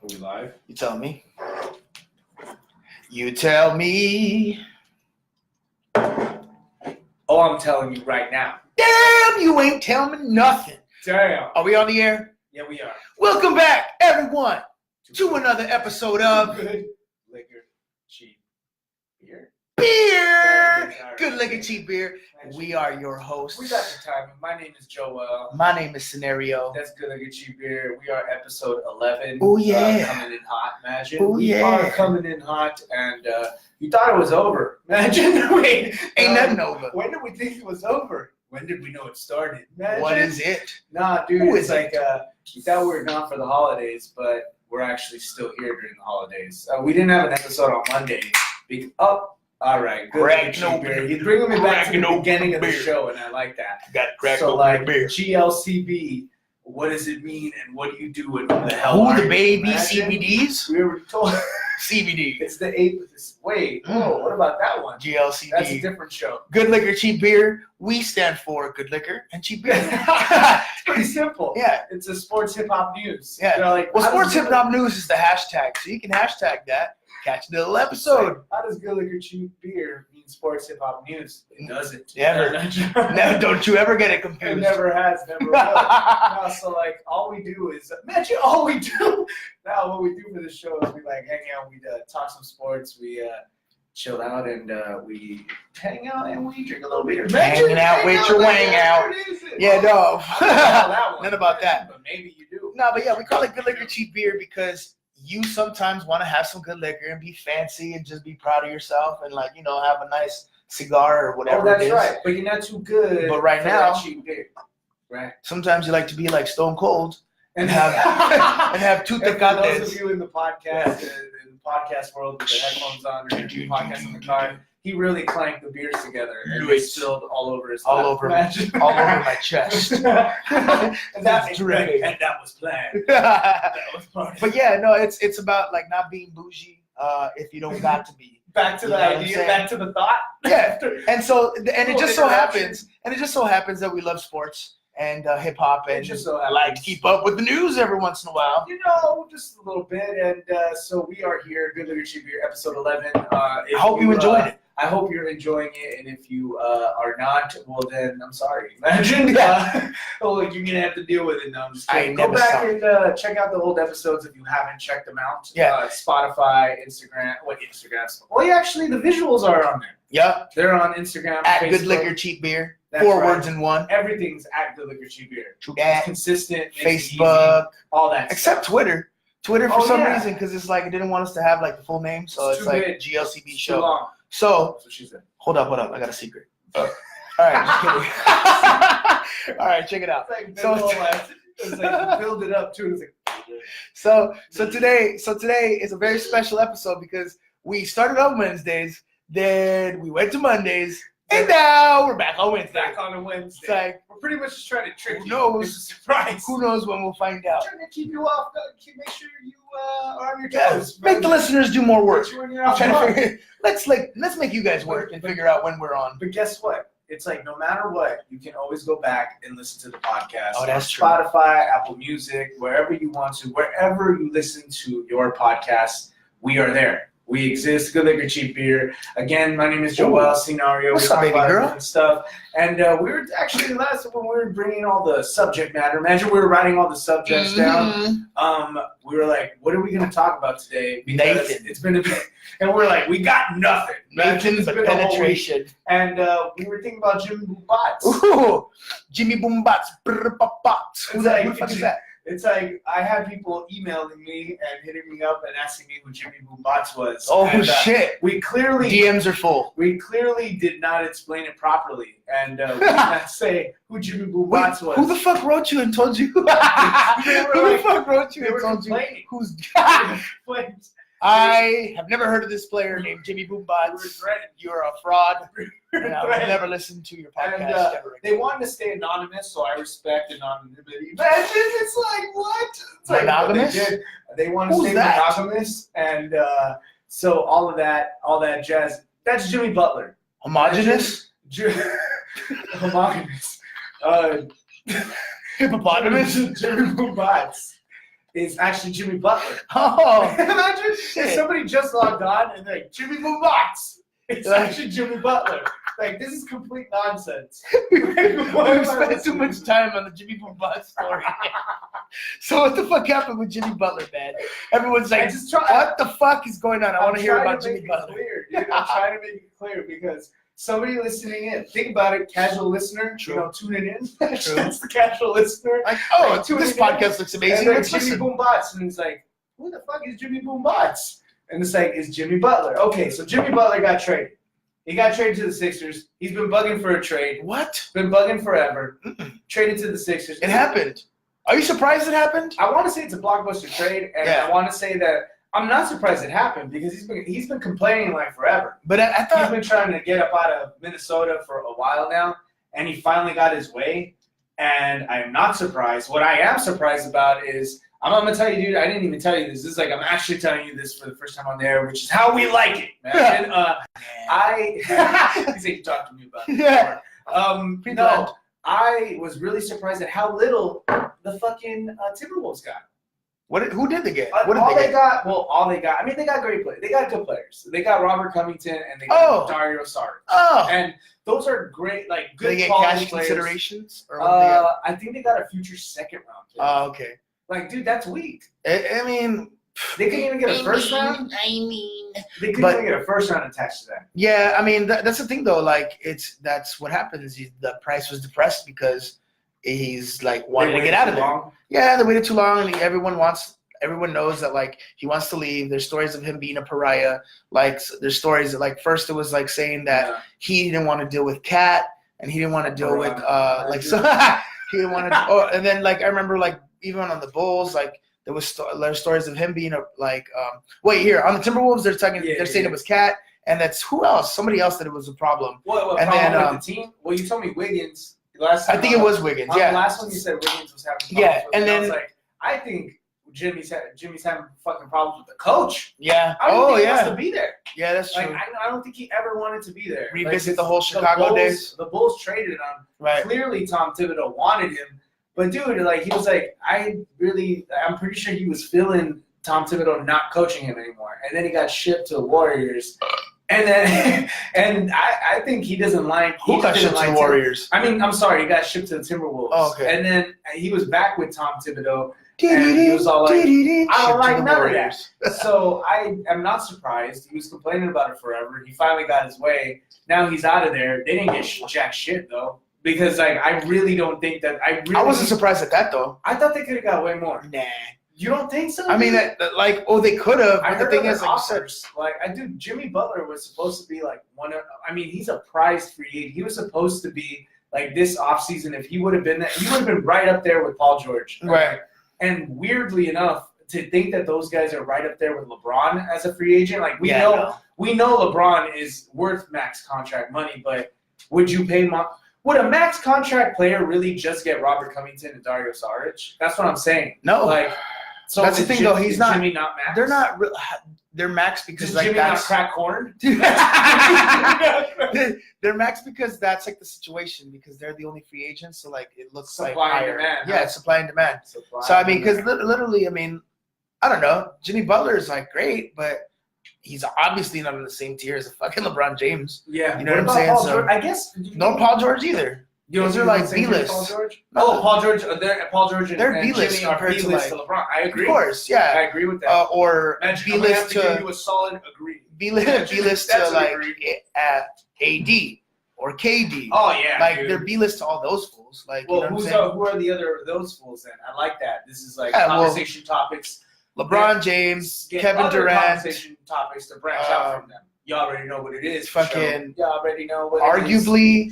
we live? You tell me. You tell me. Oh, I'm telling you right now. Damn, you ain't telling me nothing. Damn. Are we on the air? Yeah, we are. Welcome back, everyone, to another episode of Good Liquor, Cheap Beer. Beer. Good Liquor, Cheap Beer. We are your hosts. We got the timing. My name is Jo Well. My name is Cee Nario Jo. That's Good Liquor, Cheap Beer. We are episode 11. Oh, yeah. Coming in hot, imagine. Oh, We yeah. are coming in hot, and you thought it was over. Imagine. Wait. Ain't nothing over. When did we think it was over? When did we know it started? Imagine. What is it? Nah, dude, Who it's is like you thought we were gone for the holidays, but we're actually still here during the holidays. We didn't have an episode on Monday. All right, good. You're bringing me back to the beginning of the show, and I like that. Got to crack So, open like, the beer. GLCB, what does it mean, and what do you do, and who the hell are Who the you? baby? Imagine. CBDs? We were told CBD. it's the 8th. Wait, whoa, what about that one? GLCB. That's a different show. Good Liquor, Cheap Beer. We stand for Good Liquor and Cheap Beer. It's pretty simple. Yeah. It's a sports hip hop news. Yeah. You know, like, Well, how Sports does Hip Hop News is the hashtag, so you can hashtag that. Catch the little episode. How does Good Liquor Cheap Beer mean sports hip hop news? It doesn't. Never. Never. Don't you ever get it It confused. never has, never will. No, so like all we do is imagine all we do. Now what we do for the show is we like hang out, we talk some sports, we chill out, and we hang out and we drink a little beer. Hanging out with your wang out. Yeah, no. None about that. But maybe you do. No, but yeah, we call it Good Liquor, Cheap Beer because you sometimes want to have some good liquor and be fancy and just be proud of yourself and like, you know, have a nice cigar or whatever that's it is. right. But you're not too good. But right for now- that cheap beer. Right. Sometimes you like to be like Stone Cold And have two And for those tecates. of you in the podcast, in the podcast world with the headphones on or the podcast in the car, he really clanked the beers together and Right. it spilled all over his All lap. over Imagine. all over my chest. and, that, dripping. and that was planned. That was part of But yeah, no, it's about like not being bougie if you don't got to be. Back to You the know what I'm idea, saying? back to the thought. Yeah. And so and it Cool just so interruption. happens that we love sports and hip hop It and just so like to happens. keep up with the news every once in a while. You know, just a little bit. And so we are here, Good Liquor Cheap Beer, episode 11. I hope you enjoyed it. I hope you're enjoying it, and if you are not, well then I'm sorry. Imagine, you're gonna have to deal with it. No, I'm just kidding. I Go never back stopped. and check out the old episodes if you haven't checked them out. Yeah. Spotify, Instagram. What Instagram? Well, yeah, actually, the visuals are on there. Yep. They're on Instagram, At Facebook. Good Liquor, Cheap Beer. That's 4 right. words in one. Everything's at Good Liquor Cheap Beer. True It's that. consistent. makes it easy, Facebook. all that. Except stuff. Twitter. Twitter for Oh, some yeah. reason because it's like it didn't want us to have like the full name, so It's it's too like big. GLCB It's too show. long. So That's what she said. hold up. I got a secret. All right, just kidding. All right, check it out. It's like, it's like build it up too. It's like, So today is a very special episode because we started on Wednesdays, then we went to Mondays, and now we're back on Wednesday. back on a It's Wednesday. like We're pretty much just trying to trick Who you. knows? It's a surprise. who knows when we'll find out. Trying to keep you off. Make sure you are on your Yeah, toes. make the listeners do more work. Make sure you're I'm off trying guard. to figure. Let's make you guys work and figure out when we're on. But guess what? It's like no matter what, you can always go back and listen to the podcast. Oh, that's on true. Spotify, Apple Music, wherever you want to, wherever you listen to your podcast, we are there. We exist. Good Liquor, Cheap Beer. Again, my name is Jo Well, Cee Nario Jo. What's We up, talk baby about girl? different stuff. And we were actually last when we were bringing all the subject matter. Imagine we were writing all the subjects down. We were like, what are we going to talk about today? Because Nathan. it's been a bit, and we're like, we got nothing. Nathan, It's but been a whole week. penetration. And we were thinking about Jimmy Boombatz. Ooh, Jimmy Boombatz. Who It's that? like- Who the fuck is that? It's like I had people emailing me and hitting me up and asking me who Jimmy Boombatz was. Oh and, shit! We clearly DMs are full. did not explain it properly, and we did not say who Jimmy Boombatz was. Who the fuck wrote you and told you? Who were the like- fuck wrote you they and were told you? complaining. Who's? Wait, I have never heard of this player named Jimmy we were Boombatz. threatened. You're a fraud. We And were I will threatened. never listen to your podcast And, ever They again. wanted to stay anonymous, so I respect anonymity. Imagine it's like what? It's like what Monogamous? They did. They want to Who's stay that? monogamous, and so all of that jazz. That's Jimmy Butler. Homogenous? Homogenous. Hippopotamus? Jimmy Boombatz. is actually Jimmy Butler. Oh, Imagine shit. if somebody just logged on and they're like, Jimmy Boombatz. It's actually Jimmy Butler. Like, this is complete nonsense. we spent too much time on the Jimmy Boombatz story. So what the fuck happened with Jimmy Butler, man? Everyone's like, what the fuck is going on? I want to hear about Jimmy Butler. Dude. I'm trying to make it clear because somebody listening in, think about it, casual listener, True. Tuning in. True. That's the casual listener. Like, tuning this in. podcast looks amazing. And Let's Jimmy listen. Boombatz, and he's like, who the fuck is Jimmy Boombatz? And it's like, it's Jimmy Butler. Okay, so Jimmy Butler got traded. He got traded to the Sixers. He's been bugging for a trade. What? Been bugging forever. Traded to the Sixers. It happened. Are you surprised it happened? I want to say it's a blockbuster trade, and I want to say that I'm not surprised it happened because he's been complaining like forever. But I thought he's been trying to get up out of Minnesota for a while now, and he finally got his way. And I am not surprised. What I am surprised about is I'm gonna tell you, dude. I didn't even tell you this. This is like I'm actually telling you this for the first time on there, which is how we like it, man. He said you talked to me about it. Yeah. No, I was really surprised at how little the fucking Timberwolves got. Who did they get? All they got. I mean, they got great players. They got good players. They got Robert Covington and they got Dario Saric. Oh. And those are great, like good Did they get quality cash players. Considerations? Or what they got? I think they got a future second round pick. Oh, okay. Like, dude, that's weak. I mean, they couldn't even get a first round. They couldn't even get a first round attached to that. Yeah, I mean that's the thing though. Like that's what happens. The price was depressed because he's like wanting to get out of there. Long. Yeah, they waited too long, and everyone knows that like he wants to leave. There's stories of him being a pariah. Like there's stories that like first it was like saying that he didn't want to deal with Cat and he didn't want to deal with he didn't want to. And then like I remember like even on the Bulls like there was stories of him being a like wait here on the Timberwolves they're saying it was Cat and that's who else somebody else that it was a problem. What and problem then with the team? Well, you told me Wiggins. Last I think it was Wiggins. Yeah. The last one you said Wiggins was having problems. Yeah, with and it. I then was like, I think Jimmy's having fucking problems with the coach. Yeah. I don't think he wants to be there. Yeah, that's true. Like I don't think he ever wanted to be there. Revisit the whole Chicago days. The Bulls traded him. Right. Clearly, Tom Thibodeau wanted him, but dude, like he was like, I'm pretty sure he was feeling Tom Thibodeau not coaching him anymore, and then he got shipped to the Warriors. And then, I think he doesn't like. Who got shipped to the Warriors? I mean, I'm sorry, he got shipped to the Timberwolves. Oh, okay. And then he was back with Tom Thibodeau, and he was all like, "I don't like none of that." So I am not surprised. He was complaining about it forever. He finally got his way. Now he's out of there. They didn't get jack shit though, because like I really don't think that I wasn't surprised at that though. I thought they could have got way more. Nah. You don't think so? I mean, like, they could have. But the thing is, like offers. Jimmy Butler was supposed to be like he's a prized free agent. He was supposed to be like this offseason. If he would have been there, he would have been right up there with Paul George. Right. And weirdly enough, to think that those guys are right up there with LeBron as a free agent, like we know LeBron is worth max contract money, but would you pay would a max contract player really just get Robert Covington and Dario Saric? That's what I'm saying. No. Like. So that's the thing, though. He's not. Jimmy not max? They're not. They're max because like Jimmy that's not crack corn. They're max because that's like the situation because they're the only free agents. So like it looks supply like higher. And demand. Yeah, it's supply and demand. So I mean, because literally, I mean, I don't know. Jimmy Butler is like great, but he's obviously not on the same tier as a fucking LeBron James. Yeah, you know what I'm saying. So I guess no Paul George either. Those are like B-list. Paul George? No, Paul George. Paul George and B-list Jimmy are compared B-list to LeBron. I agree. Of course, yeah. I agree with that. Or B-list to give you a solid agree. B-list to like AD or KD. Oh yeah, like dude. they're B-list to all those fools. Like, well, you know who are the other those fools then? I like that. This is like conversation topics. LeBron James, Kevin Durant. Conversation topics to branch out from them. You already know what it is. Fucking. You already know what. Arguably.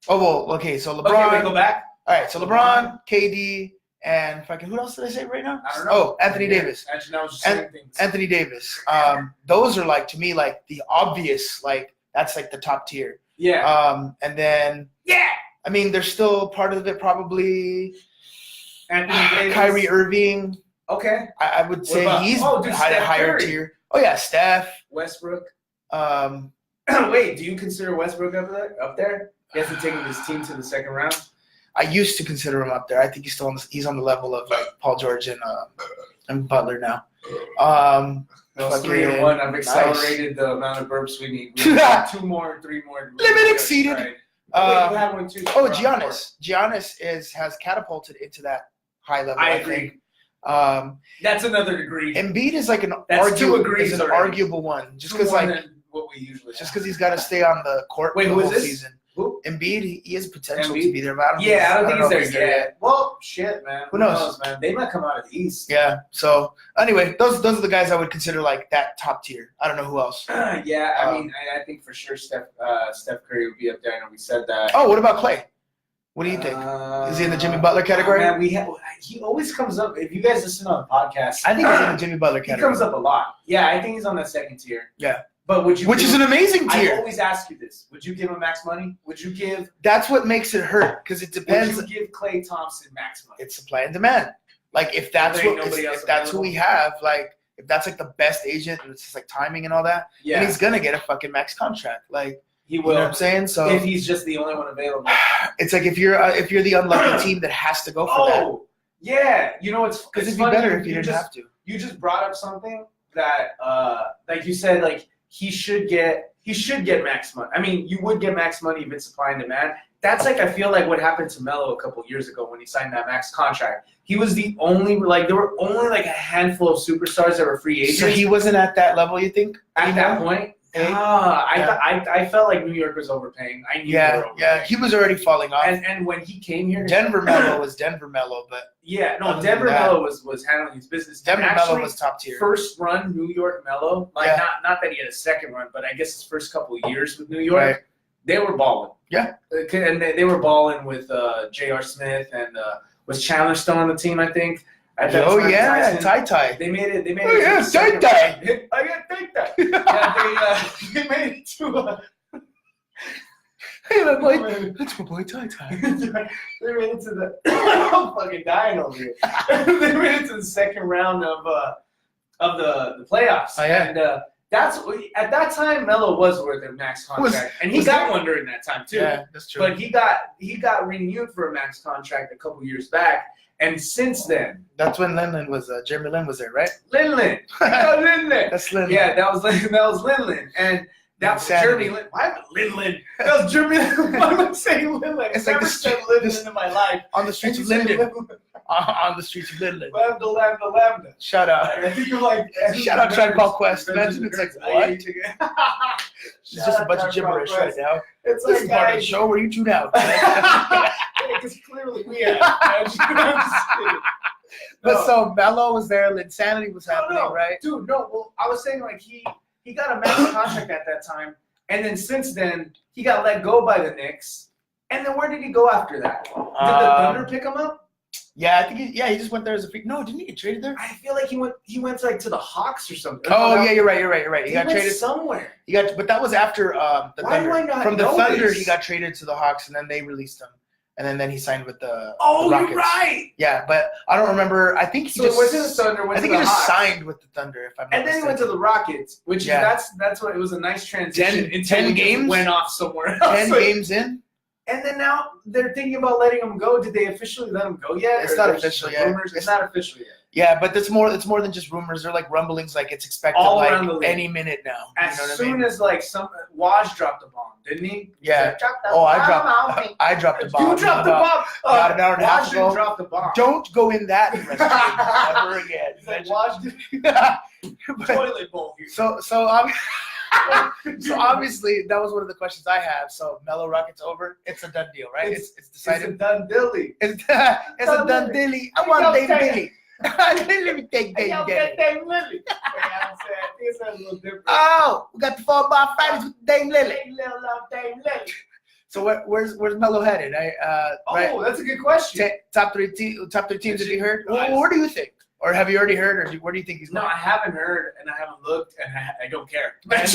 Oh well, okay. So LeBron. Okay, we go back. All right, so LeBron, KD, and fucking who else did I say right now? I don't know. Oh, Anthony Davis. Actually, I was just saying things. Anthony Davis. Those are like to me like the obvious like that's like the top tier. Yeah. And then I mean, there's still part of it probably. Anthony Davis. Kyrie Irving. Okay. I would say he's higher tier. Oh yeah, Steph. Westbrook. Wait, do you consider Westbrook up there? He hasn't taken his team to the second round. I used to consider him up there. I think he's still he's on the level of like Paul George and Butler now. No, it's 3-1. I've accelerated the amount of burps we need. We need 2 more, 3 more. Limit exceeded. Right. We have one too. Giannis has catapulted into that high level. I agree. That's another degree. Embiid is like an arguable one, just because what we usually just because he's got to stay on the court the whole season. Who? Embiid, he has potential to be there, but I don't think he's there yet. Well, shit, man. Who knows, man? They might come out of the East. Yeah. So anyway, those are the guys I would consider like that top tier. I don't know who else. I think for sure Steph Curry would be up there. I know we said that. Oh, what about Klay? What do you think? Is he in the Jimmy Butler category? Man, he always comes up. If you guys listen on the podcast, I think he's in the Jimmy Butler category. He comes up a lot. Yeah, I think he's on that second tier. Yeah. But would you? Which is an amazing tier. I always ask you this: would you give him max money? Would you give? That's what makes it hurt because it depends. Would you give Klay Thompson max money? It's supply and demand. Like if that's who we have, like if that's like the best agent and it's just like timing and all that, then he's gonna get a fucking max contract. Like he will. You know what I'm saying? So if he's just the only one available, it's like if you're the unlucky team that has to go for that. Oh, yeah. You know it's because it'd be better if you didn't have to. You just brought up something that, like you said, like. He should get max money. I mean, you would get max money if it's supply and demand. That's like I feel like what happened to Melo a couple of years ago when he signed that max contract. He was the only there were only like a handful of superstars that were free agents. So he wasn't at that level, you think? At that point? I felt like New York was overpaying. I knew they were overpaying. He was already falling off. And when he came here, Denver Melo was Denver Melo, but Denver Melo was handling his business. Denver Melo was top tier. First run New York Melo, not that he had a second run, but I guess his first couple of years with New York, they were balling. Yeah, and they were balling with J.R. Smith and was Chandler still on the team, I think. Ty. They made it. Ty. I got Ty. They made it to. Hey, my boy, that's my boy Ty. They made it to the. I'm fucking dying over here. They made it to the second round of the playoffs. Oh yeah. And that's at that time Melo was worth a max contract, and he got one during that time too. Yeah, that's true. But he got renewed for a max contract a couple years back. And since then, that's when Linlin was Jeremy Lin was there, right? Linlin, Linlin. That's Linlin. Yeah, that was Linlin, and that was Jeremy Lin. Why Linlin? That was Jeremy Lin. Why am I saying Linlin? It's like Linlin in my life. On the streets of Linden. On the streets of Linden. Lambda. Shout out. I think you're like. Shout out Tribe Called Quest. Imagine it's like what? It's just a bunch of gibberish right now. It's this like is part of the show where you tune out. Because clearly we have. I'm just kidding. But so Melo was there, Linsanity was happening, right? Dude, no. Well, I was saying like he got a max contract at that time, and then since then he got let go by the Knicks. And then where did he go after that? Did the Thunder pick him up? Yeah, I think he just went there as a free. No, didn't he get traded there? I feel like he went like to the Hawks or something. Oh yeah, you're right. He got traded somewhere. But that was after the Thunder. Why do I not From the know Thunder, this? he got traded to the Hawks, and then they released him, and then he signed with the Oh, Rockets. you're right. Yeah, but I don't remember. I think he was in the Thunder. I think he just signed with the Thunder, if I'm not and then he went to the Rockets, which that's what it was a nice transition. 10 games went off somewhere else. 10 games in. And then now they're thinking about letting him go. Did they officially let him go yet? It's not official yet. It's not official yet. Yeah, but it's more than just rumors. They're like rumblings, like it's expected all like around the league. Any minute now. As soon as like Waj dropped the bomb, didn't he? Yeah. I dropped the bomb. You dropped the bomb. About an hour and a half ago. Dropped the bomb. Don't go in that restaurant ever again. Like Waj toilet bowl here. So obviously that was one of the questions I have. So Melo Rockets over. It's a done deal, right? It's decided. It's a done dilly. It's a done dilly. I want Dame Dilly. Let me take Dame Dilly. It's a little different. Oh, we got the 4-bar fighters with Dame Lily. Dame Lily. So where's Melo headed? Right? That's a good question. Top three teams have you heard? Well, what do you think? Or have you already heard? Or where do you think he's going? No, I haven't heard, and I haven't looked, and I don't care. I'm just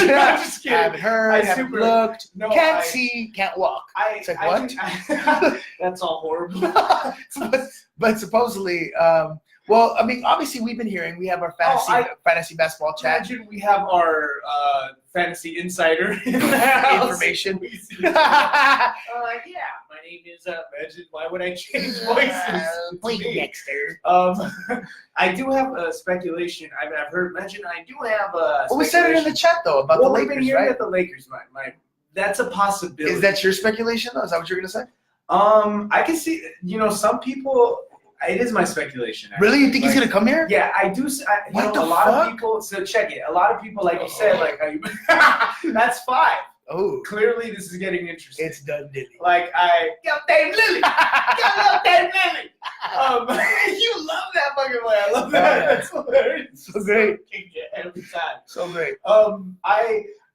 kidding. I haven't heard, haven't looked, can't see, can't walk. It's like, what? That's all horrible. but supposedly, obviously we've been hearing, we have our fantasy basketball chat. Imagine we have our fantasy insider in the house. Information. Yeah, my name is Imagine. Why would I change voices? It's me. Dexter. I do have a speculation. I've heard mentioned. I do have a. Well, we said it in the chat though about the we've been Lakers, hearing right? at the Lakers, that's a possibility. Is that your speculation though? Is that what you're gonna say? I can see. Some people. It is my speculation. Actually. Really? You think he's gonna come here? Yeah, I do. What the a lot fuck? of people. So check it. A lot of people, like you said, like how you. That's 5. Oh, Clearly, this is getting interesting. it's done, Dilly. Like yo, Dave Lily, yo, Dave Lily. You love that fucking way. I love that. Yeah. That's hilarious. So great. Every time. So great.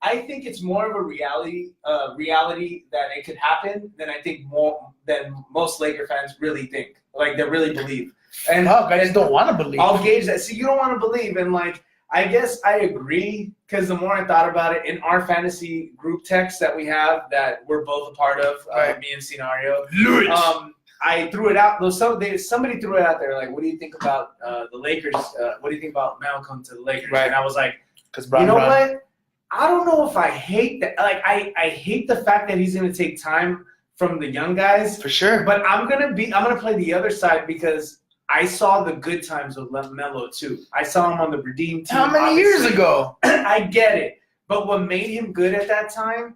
I think it's more of a reality that it could happen than I think more than most Laker fans really think. Like they really believe. And I just don't want to believe. I'll gauge that. So you don't want to believe, and like I guess I agree because the more I thought about it, in our fantasy group text that we have that we're both a part of, Right. me and Cee Nario Jo, I threw it out. Somebody threw it out there. Like, what do you think about the Lakers? What do you think about Melo coming to the Lakers? Right. And I was like, Because you know what? I don't know if I hate that. Like, I hate the fact that he's going to take time from the young guys. For sure. But I'm gonna play the other side because I saw the good times with Melo too. I saw him on the Redeem team. How many years ago? I get it. But what made him good at that time,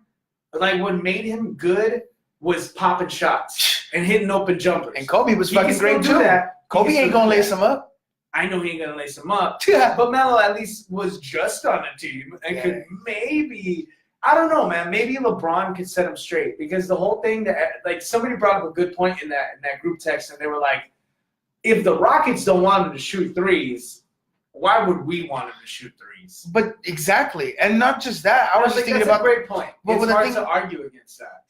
was popping shots and hitting open jumpers. And Kobe was He can fucking still great do too. that. Kobe ain't gonna lace him up. I know he ain't gonna lace him up. Yeah. But Melo at least was just on a team and could maybe. I don't know, man. Maybe LeBron could set him straight because the whole thing that like somebody brought up a good point in that group text and they were like, if the Rockets don't want him to shoot threes, why would we want him to shoot threes? But exactly, and not just that. I was just thinking that's about a great point. But It's the hard thing- to argue against that,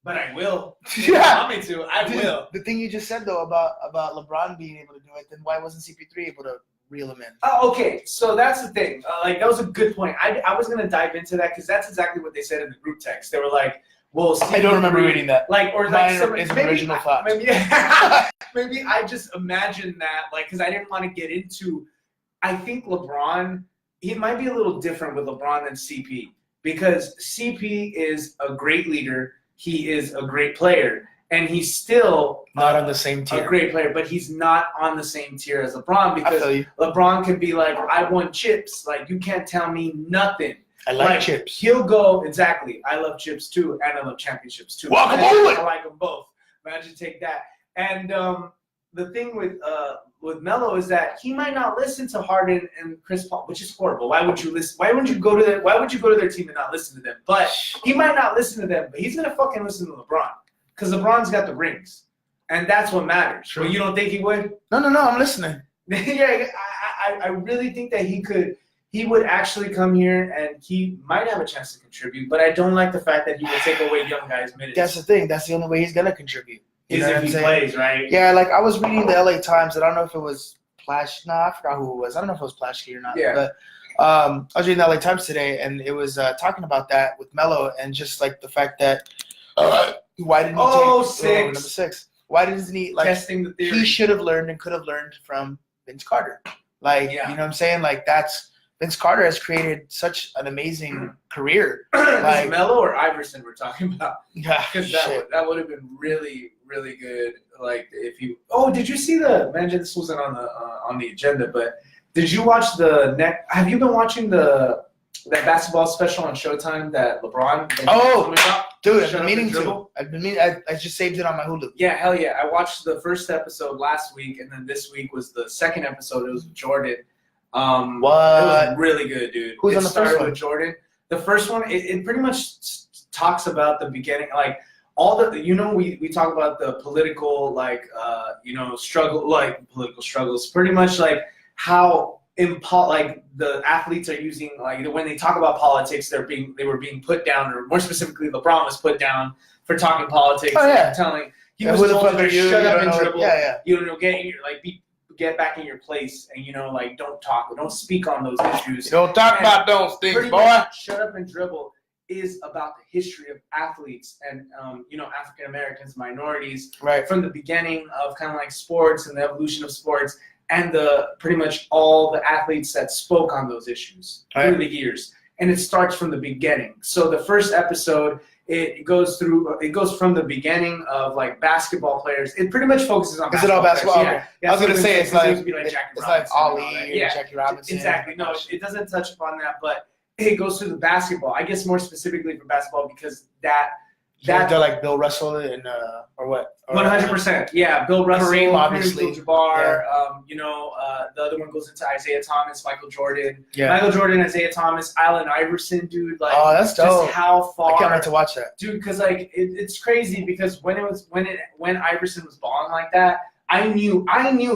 but I will. If Yeah. you want me to, I Dude, will. The thing you just said though about LeBron being able to do it, then why wasn't CP3 able to reel him in? Oh, okay, so that's the thing. That was a good point. I was gonna dive into that because that's exactly what they said in the group text. They were like, "Well, I don't remember reading that. Maybe original thought. Maybe I just imagined that, because I didn't want to get into. I think LeBron, he might be a little different with LeBron than CP because CP is a great leader. He is a great player. And he's still Not on the same tier. a great player, but he's not on the same tier as LeBron I because feel you. LeBron can be like, I won chips. Like, you can't tell me nothing. I like chips. He'll go, exactly. I love chips too, and I love championships too. Guacamole! I like them both. Imagine take that. And the thing with Melo is that he might not listen to Harden and Chris Paul, which is horrible. Why would you listen? Why would you go to their team and not listen to them? But he might not listen to them, but he's gonna fucking listen to LeBron. Because LeBron's got the rings. And that's what matters. True. Well, you don't think he would? No, I'm listening. Yeah, I really think that he would actually come here and he might have a chance to contribute, but I don't like the fact that he would take away young guys' minutes. That's the thing. That's the only way he's gonna contribute. You Is know if what I'm he saying? plays, right? Yeah, like I was reading the LA Times. I don't know if it was Plash. No, I forgot who it was. I don't know if it was Plashkey or not. Yeah. But I was reading the LA Times today, and it was talking about that with Melo and just like the fact that why didn't he take number 6? Why doesn't he Testing the theory. He should have learned and could have learned from Vince Carter. Like, Yeah. you know what I'm saying? Like that's Vince Carter has created such an amazing career. Like Melo or Iverson we're talking about. Yeah, Because shit. that would have been really, really good. Like if you did you see imagine this wasn't on the agenda, but did you watch have you been watching that basketball special on Showtime that LeBron? Dude, Shut I've Up been meaning and to. Dribble? I just saved it on my Hulu. Yeah, hell yeah. I watched the first episode last week, and then this week was the second episode. It was with Jordan. It What? was really good, dude. Who's it on the started first one? with Jordan. The first one, it pretty much talks about the beginning, like all the, we talk about the political, political struggles, pretty much like how like the athletes are using, like when they talk about politics, they were being put down, or more specifically, LeBron was put down for talking politics. Oh, yeah. And telling he Yeah, was who the told fuck to are just you? shut You up don't and know- dribble. yeah. Get back in your place, and don't talk, don't speak on those issues. You don't talk And about those things, Pretty boy. much, Shut Up and Dribble is about the history of athletes and African Americans, minorities, Right. from the beginning of kind of like sports and the evolution of sports, and pretty much all the athletes that spoke on those issues Right. through the years. and it starts from the beginning. So the first episode, it goes from the beginning of like basketball players. It pretty much focuses on. Is it all basketball? Players. Okay. Yeah. I was gonna say it's like Ali or yeah, Jackie Robinson. Exactly. No, it doesn't touch upon that, but it goes through the basketball. I guess more specifically for basketball because they're like Bill Russell and or what? 100%. Yeah, Bill Russell, Kareem, obviously. Abdul-Jabbar. The other one goes into Isaiah Thomas, Michael Jordan. Yeah. Michael Jordan, Isaiah Thomas, Allen Iverson, dude. Like, oh, that's dope. Just how far? I can't wait to watch that, dude. Because like it's crazy because when Iverson was balling like that, I knew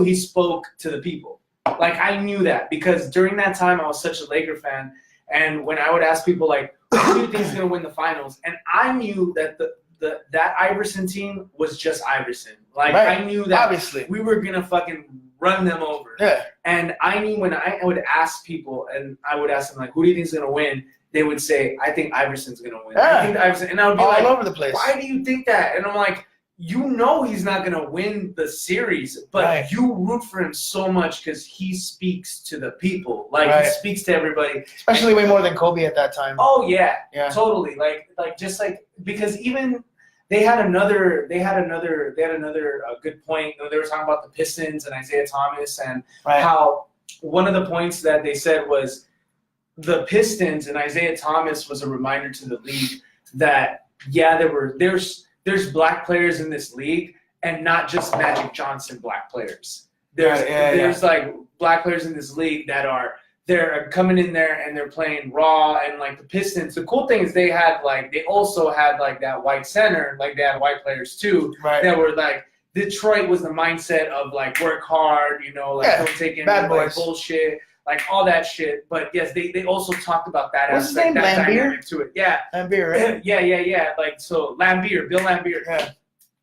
he spoke to the people. Like I knew that because during that time I was such a Laker fan, and when I would ask people like, who do you think is gonna win the finals, and I knew that that Iverson team was just Iverson. Like right. I knew that obviously we were gonna fucking run them over. Yeah. And I knew when I would ask people, and I would ask them like, "Who do you think is gonna win?" They would say, "I think Iverson's gonna win." Yeah. I think Iverson, and I would be all like, over the place. "Why do you think that?" And I'm like, "You know he's not gonna win the series, but right. you root for him so much because he speaks to the people. Like right. he speaks to everybody, especially way more than Kobe at that time." Oh yeah, yeah, totally. Like just like because even. They had another good point. They were talking about the Pistons and Isaiah Thomas and right. how one of the points that they said was the Pistons and Isaiah Thomas was a reminder to the league that there's black players in this league and not just Magic Johnson black players. There's like black players in this league that they're coming in there and they're playing raw, and like the Pistons. The cool thing is they also had like that white center, like they had white players too. Right. That were like Detroit was the mindset of like work hard, don't take any like bullshit, like all that shit. But yes, they also talked about that aspect, that dynamic to it. Yeah. Lambeer, right? Yeah. Like so Lambeer, Bill Lambeer. Yeah.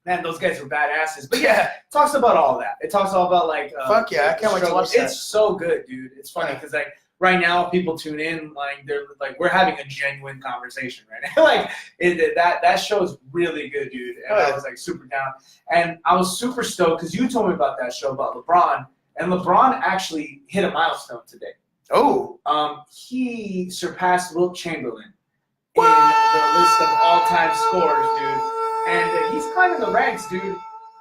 Man, those guys were badasses. But yeah, it talks about all that. It talks all about like fuck yeah, I can't wait to watch that. It's so good, dude. It's funny because like right now people tune in like they're like we're having a genuine conversation right now. Like that show is really good, dude. And I was like super down. And I was super stoked because you told me about that show about LeBron. And LeBron actually hit a milestone today. Oh. He surpassed Wilt Chamberlain in the list of all-time scorers, dude. And he's climbing the ranks, dude.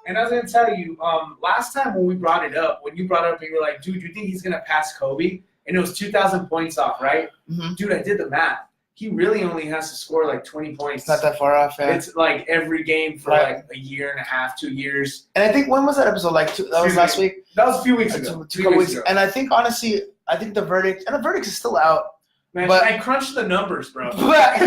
And I was going to tell you, last time when you brought it up, and you were like, dude, you think he's going to pass Kobe? And it was 2,000 points off, right? Mm-hmm. Dude, I did the math. He really only has to score like 20 points. It's not that far off, yeah. It's like every game for like a year and a half, 2 years. And I think, when was that episode? Like, that was last week? That was a few weeks ago. A couple weeks ago. And I think, honestly, the verdict is still out. Man, but I crunched the numbers, bro. But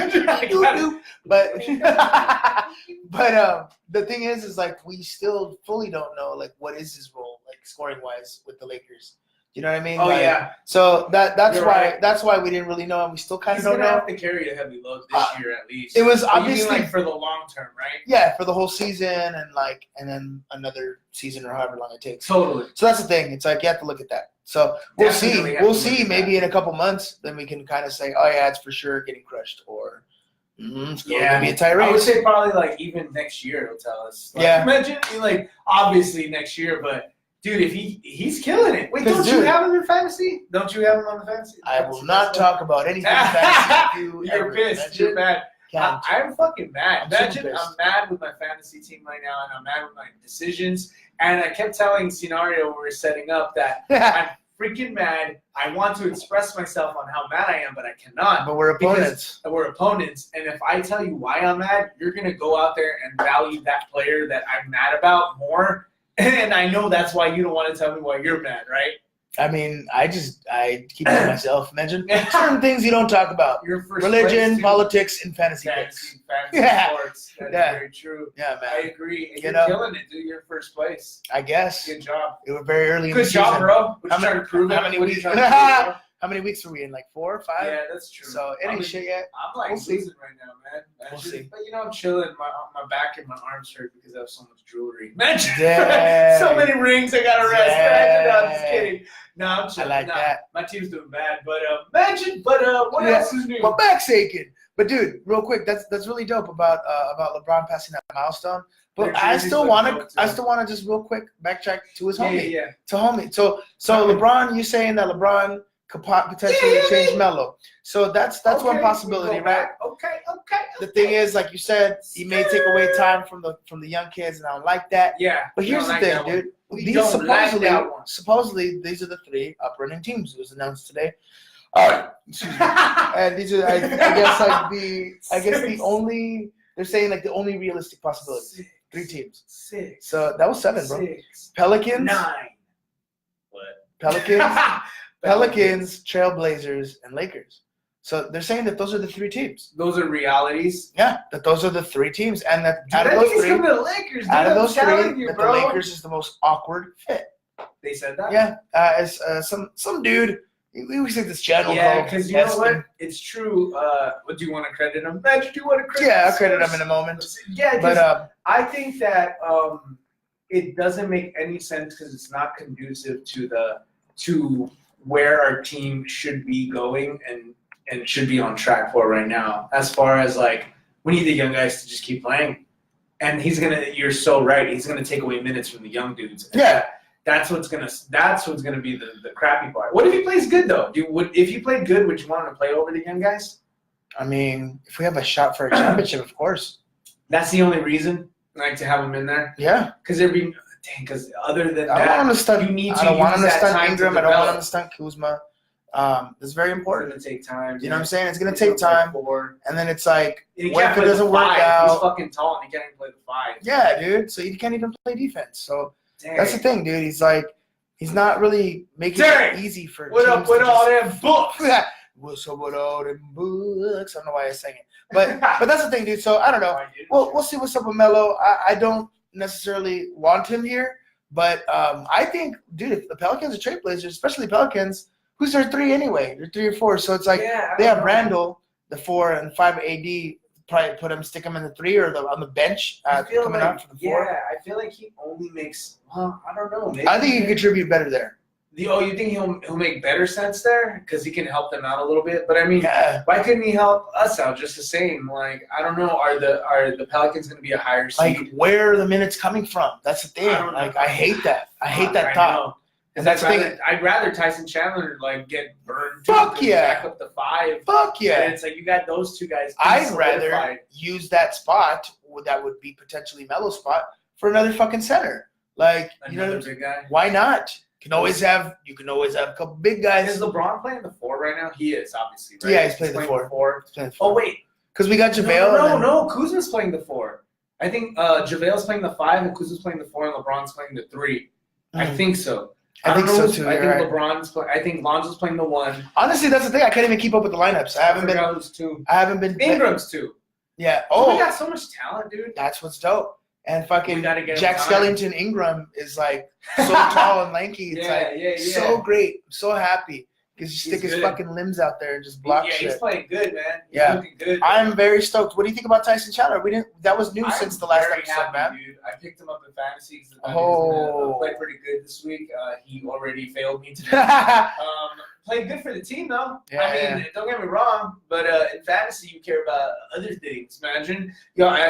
the thing is like we still fully don't know like what is his role like scoring wise with the Lakers. You know what I mean? Oh like, yeah. So that's You're why right. that's why we didn't really know, and we still kind of don't know. He's gonna have to carry a heavy load this year at least. It was but obviously you mean, like for the long term, right? Yeah, for the whole season and then another season or however long it takes. Totally. So that's the thing. It's like you have to look at that. So we'll Definitely see. We'll see. Maybe in a couple months, then we can kind of say, oh yeah, it's for sure getting crushed, or it's going to be a tight race. I would say probably like even next year it'll tell us. Like, yeah. Imagine like obviously next year, but. Dude, if he's killing it. Wait, don't you dude, have him in fantasy? Don't you have him on the fantasy? I will not talk about anything fantasy with you. You're pissed. You're mad. I'm fucking mad. Imagine I'm mad with my fantasy team right now, and I'm mad with my decisions. And I kept telling Cee Nario when we were setting up that I'm freaking mad. I want to express myself on how mad I am, but I cannot. But we're opponents. We're opponents. And if I tell you why I'm mad, you're going to go out there and value that player that I'm mad about more. And I know that's why you don't want to tell me why you're mad, right? I mean, I keep it to myself. Imagine certain things you don't talk about. Your first religion, politics, and fantasy picks. Fantasy sports. That's very true. Yeah, man. I agree. And you're killing it, dude. You're in first place. I guess. Good job. It was very early in the season. Good job, bro. What you trying to prove? How many weeks? How many weeks are we in? Like 4 or 5? Yeah, that's true. So it ain't shit yet. I'm like losing right now, man. We'll see. But I'm chilling. My back and my arms hurt because I have so much jewelry. Imagine so many rings I gotta rest. Imagine, no, I'm just kidding. No, I'm chilling. I like that. My team's doing bad, but imagine. But what else is new? My back's aching. But dude, real quick, that's really dope about LeBron passing that milestone. But I still want to just real quick backtrack to his homie. Yeah. To homie. So LeBron, you saying that LeBron could potentially change Melo. So that's one possibility, right? Okay. The thing is, like you said, he may take away time from the young kids, and I don't like that. Yeah. But here's the thing, dude. These supposedly these are the 3 up-running teams. It was announced today. Excuse me. And these are, I guess, like the only. They're saying like the only realistic possibility. 3 teams. 6. So that was 7, bro. 6. Pelicans. 9. What? Pelicans, Trailblazers, and Lakers. So they're saying that those are the 3 teams. Those are realities. Yeah, that those are the 3 teams, and that out of those 3, coming to the Lakers, out of those 3, you, that the Lakers is the most awkward fit. They said that. Yeah, as some dude. We always think this channel. Yeah, because you know what? It's true. What do you want to credit him? Do you want to credit? Yeah, I'll credit him in a moment. Yeah, but I think that it doesn't make any sense because it's not conducive to where our team should be going and should be on track for right now. As far as like, we need the young guys to just keep playing, and you're so right. He's gonna take away minutes from the young dudes. Yeah. That's what's gonna be the crappy part. What if he plays good though? If he played good, would you want him to play over the young guys? I mean, if we have a shot for a championship, of course. That's the only reason, like, to have him in there. Yeah. Because other than I don't want to stunt. you need to I don't want him to use that stunt time Ingram. to I don't want develop. him to stunt Kuzma. It's very It's important. gonna take time. You know what I'm saying? It's gonna take time. And then it's like, And he what can't if it play the doesn't work 5. out? He's fucking tall and he can't even play the 5. Yeah, dude. So he can't even play defense. So Dang. that's the thing, dude. He's like, he's not really making it easy for What teams up with to all just- them books? What's up with all them books? I don't know why I sang it, but that's the thing, dude. So I don't know. Well, we'll see what's up with Melo. I don't necessarily want him here, but I think, dude, if the Pelicans are Trailblazers, especially Pelicans, who's their 3 anyway? They're 3 or 4. So it's like they have Randall, the 4 and 5 AD. Probably stick him in the 3 or on the bench coming out for the 4. Yeah, I feel like he only makes. Well, I don't know. Maybe I think he can contribute better there. You think he'll make better sense there because he can help them out a little bit? But I mean, Yeah. why couldn't he help us out just the same? Like, I don't know. Are the Pelicans going to be a higher seed? Like, where are the minutes coming from? That's the thing. Like, I hate that. I hate that thought. And that's the thing. I'd rather Tyson Chandler like get burned. Fuck yeah. Back up to 5. Fuck yeah. And it's like you got those 2 guys. I'd rather use that spot that would be potentially Melo's spot for another fucking center. Like, another big guy. Why not? You can always have a couple big guys. Is LeBron playing the 4 right now? He is, obviously, right? Yeah, he's playing the 4. Oh, wait. Because we got JaVale. No. Kuzma's playing the 4. I think JaVale's playing the 5 and Kuzma's playing the 4 and LeBron's playing the 3. I think so. I think so too. I think LeBron's I think Lonzo's playing the 1. Honestly, that's the thing. I can't even keep up with the lineups. I haven't been. Ingram's 2. Yeah. Oh, we got so much talent, dude. That's what's dope. And fucking Jack Skellington Ingram is like so tall and lanky. It's so great. I'm so happy because you stick his fucking limbs out there and just block shit. Yeah, he's playing good, man. He's looking good. I'm very stoked. What do you think about Tyson Chandler? That was new since the last episode, man. Dude. I picked him up in fantasy because I thought he was going to play pretty good this week. He already failed me today. Played good for the team, though. Don't get me wrong, but in fantasy, you care about other things. Imagine,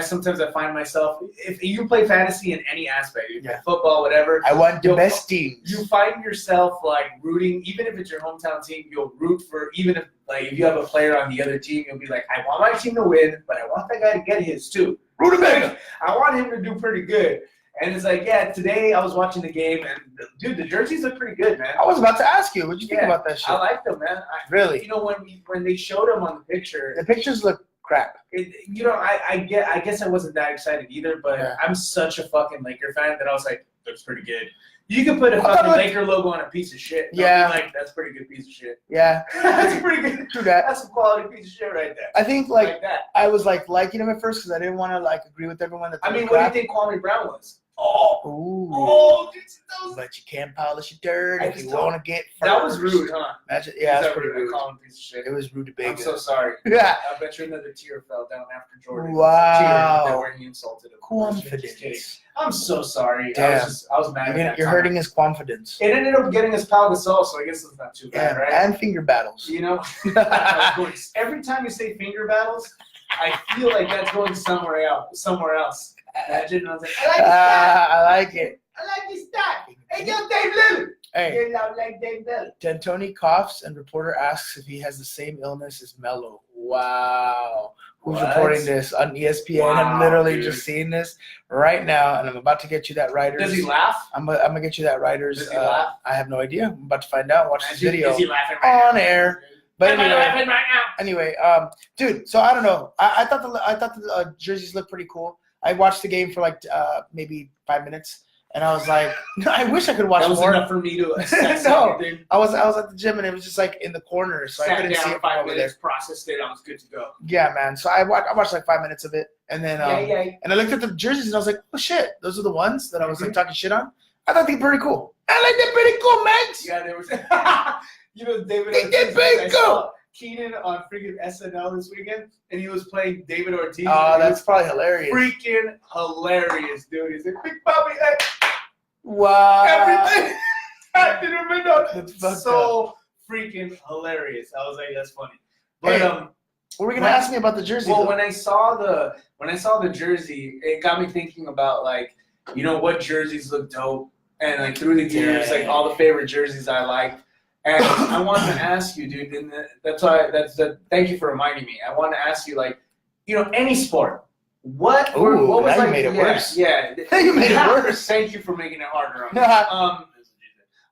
sometimes I find myself, if you play fantasy in any aspect, football, whatever. I want the best teams. You find yourself like rooting, even if it's your hometown team, you'll root for, even if you have a player on the other team, you'll be like, I want my team to win, but I want that guy to get his too. Root him in. I want him to do pretty good. And it's like, today I was watching the game, and dude, the jerseys look pretty good, man. I was about to ask you, what'd you think about that shit? I like them, man. Really? You know, when they showed them on the picture, the pictures look crap. I guess I wasn't that excited either, but I'm such a fucking Laker fan that I was like, looks pretty good. You could put a fucking Laker logo on a piece of shit. Yeah. Like, that's a pretty good piece of shit. Yeah. That's pretty good. True that. That's a quality piece of shit right there. I think, like that. I was, liking him at first because I didn't want to, agree with everyone. That what do you think Kwame Brown was? Dude, but you can't polish your dirt if you want to get first. That was rude, huh? Imagine, that's pretty rude. Piece of shit. It was rude to big. I'm so sorry. Yeah. I bet you another tear fell down after Jordan. Wow. Where he insulted him. Confidence. I'm so sorry. Damn. I was mad at that. You're hurting his confidence. It ended up getting us Pau Gasol, so I guess it's not too bad, right? And finger battles. You know? Every time you say finger battles, I feel like that's going somewhere else. Imagine, I was like, I like it. I like this style. Hey, yo, Dave Lillard. Hey, You look like Dave Lillard. D'Antoni coughs and reporter asks if he has the same illness as Melo. Wow. Who's What? reporting this on ESPN? Wow, I'm literally dude. just seeing this right now, and I'm about to get you that writer's. Does he laugh? I'm gonna get you that writer's. Does he laugh? I have no idea. I'm about to find out. Watch this video Is he laughing right on now? air. But Am I laughing right now? anyway, dude. So I don't know. I thought the jerseys looked pretty cool. I watched the game for like maybe 5 minutes, and I was like, I wish I could watch That was more. enough for me to assess No. everything. I was at the gym and it was just like in the corner, so I Sat couldn't see down it 5 over there. minutes, processed it, I was good to go. Yeah, man. So I watched like 5 minutes of it, and then and I looked at the jerseys and I was like, oh shit, those are the ones that I was like talking shit on. I thought they were pretty cool. I like them pretty cool, man. Yeah, they were. You know, David. They did pretty cool. Keenan on freaking SNL this weekend, and he was playing David Ortiz. Oh, that's probably hilarious. Freaking hilarious, dude. He's like, Big Bobby, hey, Wow. everything. I didn't even know. That's fucked So freaking hilarious. I was like, that's funny. But Hey, what were you gonna ask me about the jersey? well, though? when I saw the jersey, it got me thinking about like, you know, what jerseys look dope, and like through the years, like all the favorite jerseys I liked. And I wanted to ask you, dude, and thank you for reminding me. I wanted to ask you, like, you know, any sport. What Ooh, was now you like, made it worse. Yeah. You made it worse. Thank you for making it harder on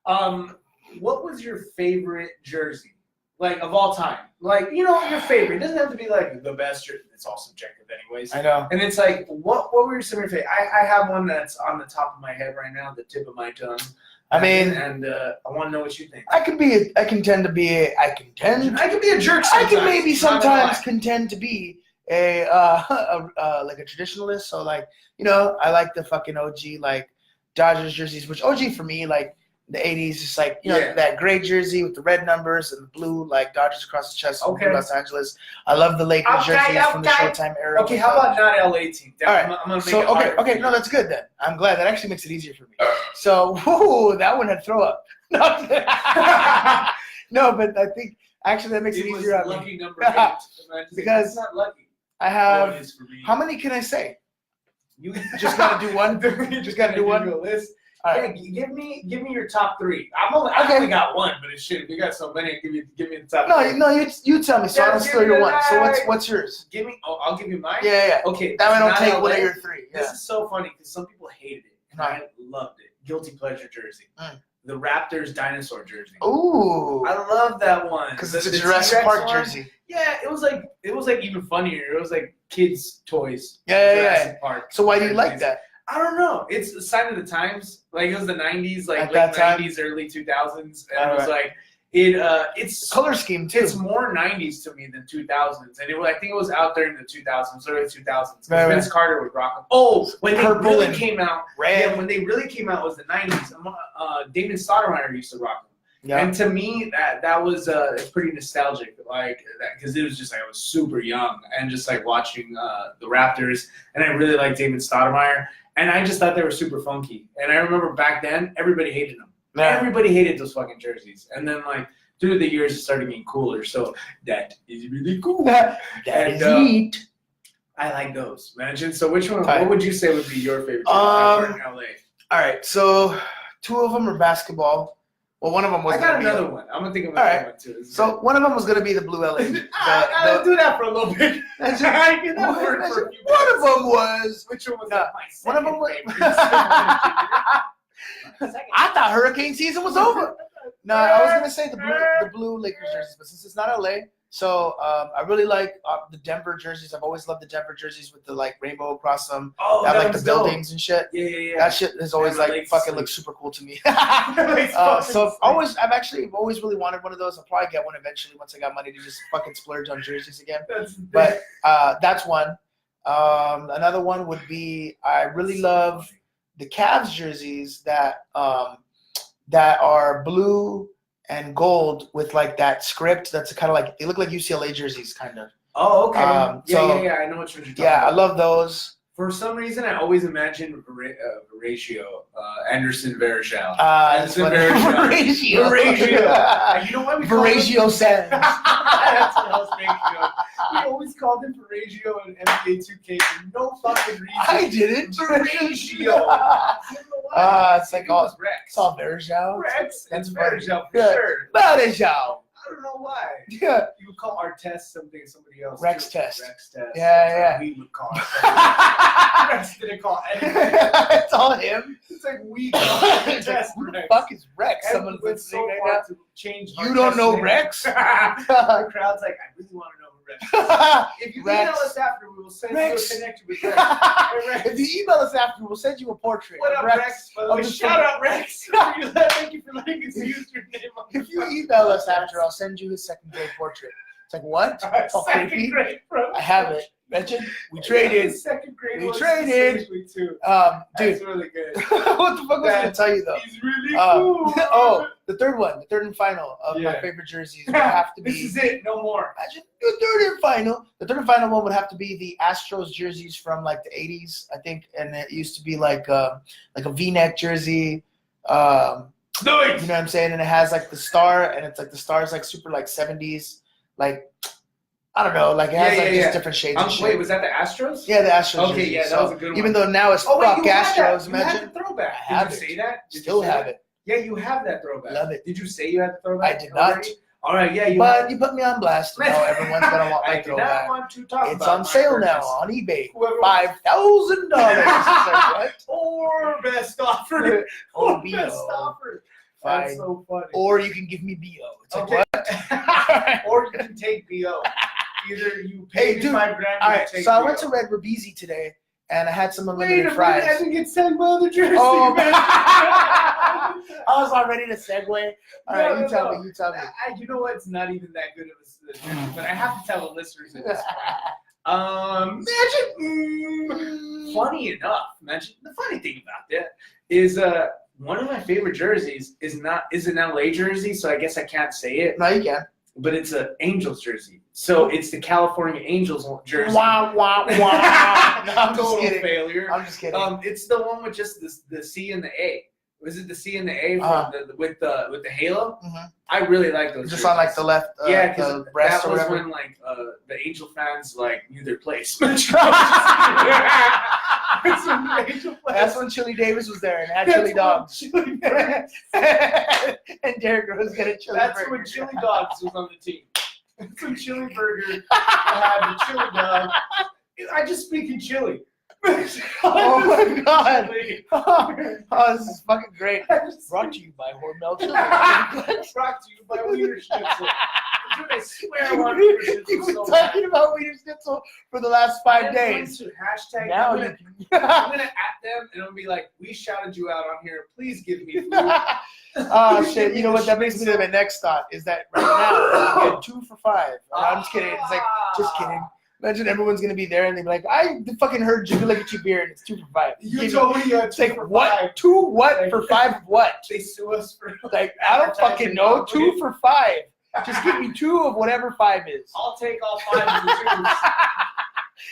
me. What was your favorite jersey? Like, of all time? Like, you know, your favorite. It doesn't have to be like the best jersey. It's all subjective anyways. I know. And it's like, what were your favorite? I have one that's on the top of my head right now, the tip of my tongue. I mean, and I want to know what you think. I could be a jerk Sometimes. I can maybe Not sometimes gonna lie. contend to be a like a traditionalist. So like, you know, I like the fucking OG like Dodgers jerseys, which OG for me like the 80s, just like, you know, Yeah. that gray jersey with the red numbers and the blue like Dodgers across the chest from Okay. Los Angeles. I love the Lakers jerseys from the Showtime era. Okay, how about not LA team? All right. I'm gonna make So it harder for okay, you. no, that's good then. I'm glad that actually makes it easier for me. So whoo, that one had throw up. No, no, but I think actually that makes it It was easier on me. lucky number 8. Imagine Because it's not lucky. I have Oh, it is for me. how many can I say? You Just gotta do one? You Just gotta do one? A list. All right. Yeah, give me your top 3. I only got one, but it should. We got so many. Give me the top. No, 3. no, you tell me. So Yeah, I'll give steal me your the one. So light. what's yours? Give me. Oh, I'll give you mine. Yeah. Okay. That way I don't not take LA. one of your 3. Yeah. This is so funny because some people hated it, and I loved it. Guilty pleasure jersey. The Raptors dinosaur jersey. Ooh. I love that one Because The- it's a the Jurassic T-Rex Park one. jersey. Yeah, it was like even funnier. It was like kids' toys. Yeah. Jurassic Park. So why do you like jerseys. that? I don't know. It's a sign of the times. Like it was the '90s, like At late that time? '90s, early 2000s, and it was Alright. like it's Color scheme too. it's more '90s to me than 2000s, and I think it was out there in the 2000s, early 2000s. Right, Vince Carter would rock them. Oh, when they Purple really and came out, red. when they really came out was the '90s. David Stoudemire used to rock them. Yeah. And to me, that was it's pretty nostalgic, like that, because it was just like I was super young and just like watching the Raptors, and I really liked David Stoudemire, and I just thought they were super funky. And I remember back then, everybody hated them. Yeah. Everybody hated those fucking jerseys, and then like through the years, it started getting cooler. So that is really cool. That And, is neat. I like those. Imagine. So which one? Okay. What would you say would be your favorite jersey in LA? All right, so 2 of them are basketball. Well, one of them was. I got gonna be another one. I'm gonna think of All another right. one too. This is So good. one of them was gonna be the blue LA. I'll do that for a little bit. That's it. I can have word for a few One of minutes. them was. Which one was No, that? one of them was. Second. I thought hurricane season was over. No, I was gonna say the blue Lakers jerseys, but since it's not LA, so I really like the Denver jerseys. I've always loved the Denver jerseys with the like rainbow across them. Oh, That that like was the buildings and shit. Yeah. That shit has always Denver like Lakes fucking is looks super cool to me. It's fucking So sick. I've always really wanted one of those. I'll probably get one eventually once I got money to just fucking splurge on jerseys again. But that's one. Another one would be I really love the Cavs jerseys that are blue and gold with like that script. That's kind of like they look like UCLA jerseys, kind of. Oh, okay. So- Yeah. I know what you're talking Yeah, I about. love those. For some reason, I always imagine Horatio, Anderson Varejao. Anderson Varejao. And you know what we call him? Horatio Sands. That's what else Horatio. We always called him Horatio in NBA 2K for no fucking reason. I didn't. Horatio. It's like all Rex. It's all Varejao. Rex. That's It's funny. Varejao for Yeah. sure. Varejao. I don't know why. Yeah. You would call Artest somebody else. Rex too. Test. Rex Test. Yeah. We would call it. Rex didn't call anything. It's all him. It's like we call It's like, Artest who the Rex. fuck is Rex? And Someone's we went listening so right far now. to change You don't Artest's know name. Rex? The crowd's like, I really want to know who Rex is. If you email us after, we will send Rex. you a connection with Rex. Hey, Rex. If you email us after, we'll send you a portrait. What of up, Rex. Rex? By the way, Of the shout out Rex. Thank you for letting us use your name. On If you the email us after, I'll send you his second grade portrait. It's like, what? All second creepy. grade, bro. I have it. Mention? We traded. Second grade. We was traded. specifically too. Dude. That's really good. What the fuck was I going to tell you, though? He's really cool. Oh, the third and final of my Yeah. favorite jerseys would have to be. This is it. No more. Imagine the third and final. The third and final one would have to be the Astros jerseys from like the 80s, I think, and it used to be like a V-neck jersey. Do it. You know what I'm saying? And it has like the star, and it's like the star's like super like 70s, like I don't know, like it has just different shades. Of shit. Wait, was that the Astros? Yeah, the Astros. Okay, jerseys. yeah, that was a good one. Even though now it's Oh wait, fuck you had that. Astros, You had imagine. the throwback. I have Did you it. say that? Did Still you say have that? it. Yeah, you have that throwback. Love it. Did you say you had the throwback? I did not. already? All right, yeah, you. But you put me on blast. Now everyone's gonna want I my did not throwback. want to talk It's about on sale my now purchase. on eBay. Whoever $5,000. Like, what? or best offer. Or Or best BO. offer. That's Fine. so funny. Or you can give me BO. It's like, Okay. what? Or you can take BO. Either you Hey, pay me dude. $5,000 or All you right, take so I BO. went to Red Rabizi today, and I had some Wait unlimited a minute, fries. I didn't get sent my other jersey, Oh, man. I was all ready to segue. All right, No, you tell no. me. You tell me. You know what? It's not even that good of a jersey, but I have to tell the listeners at this point. Funny enough, the funny thing about that is one of my favorite jerseys is an LA jersey, so I guess I can't say it, No, you can. but it's an Angels jersey. So it's the California Angels jersey. Wah, wah, wah. No, I'm just Total kidding. failure. I'm just kidding. It's the one with just the C and the A. Was it the C and the A from Uh-huh. with the halo? Mhm. I really like those. Just on like the left, yeah, the because breast that or was whatever. when like the Angel fans like knew their place. It's when the Angel That's fans- when Chili Davis was there and had That's chili when dogs. Chili- And Derrick Rose got a chili That's burger. when Chili Dogs was on the team. That's when Chili Burger had the chili dog. I just speak in chili. Oh my God. Chili. Oh, this is fucking great. I just Brought to you by Hormel Chili. brought to you by Wiener Schnitzel. Dude, I swear I want Wiener You've Schnitzel been so bad. talking about Wiener Schnitzel for the last 5 I'm going days. to hashtag. Now I'm you gonna, can. I'm gonna at them and I'll be like, "We shouted you out on here. Please give me food." Oh shit! You know what? That brings me to my next thought. Is that right now we had 2 for $5. I'm just kidding. It's like just kidding. Imagine everyone's gonna be there and they're like, "I fucking heard you like a cheap beer and it's 2 for $5." You told me you had It's like 2 for what? $5. 2 what for 5 of what? They sue us for. Like I don't fucking know. 2 for $5. Just give me 2 of whatever 5 is. I'll take all 5 of the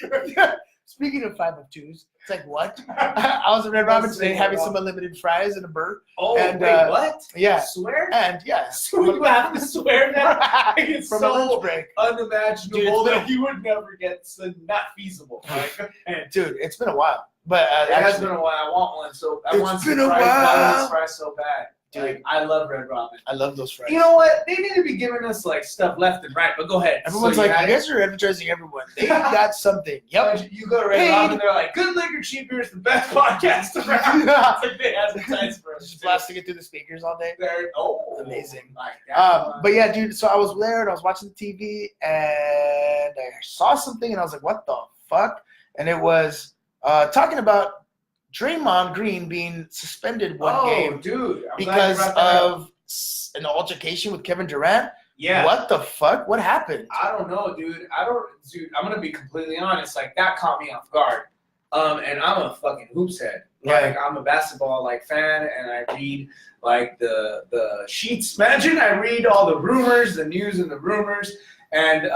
twos. Speaking of 5 of 2s, it's like what? I was at Red Robin today having some unlimited fries and a burger. Oh And, wait, what? Yeah, Swear? and yeah. So you have to swear that? Like, it's From a lunch so break. unimaginable Dude, it's been that you would never get. So not feasible. Like, and Dude, it's been a while. But it has actually, been a while. I want one. So I It's want been some a fries. while. Bottomless fries so bad. Dude. Like, I love Red Robin. I love those fries. You know what? They need to be giving us like stuff left and right. But go ahead. Everyone's So like, had you it? guys are advertising everyone. They got something. Yep. You go to Red Paid. Robin, they're like, "Good liquor, cheap beer is the best podcast around." It's like they advertise for us. Just blasting it through the speakers all day. They're Amazing. Like that. But yeah, dude, so I was there and I was watching the TV and I saw something and I was like, what the fuck? And it was talking about Draymond Green being suspended one game dude, I'm glad you because brought that up. of an altercation with Kevin Durant. Yeah. What the fuck? What happened? I don't know, dude. I'm gonna be completely honest. Like that caught me off guard. And I'm a fucking hoops head. Like I'm a basketball fan, and I read like the sheets. Imagine I read all the rumors, the news, and the rumors. And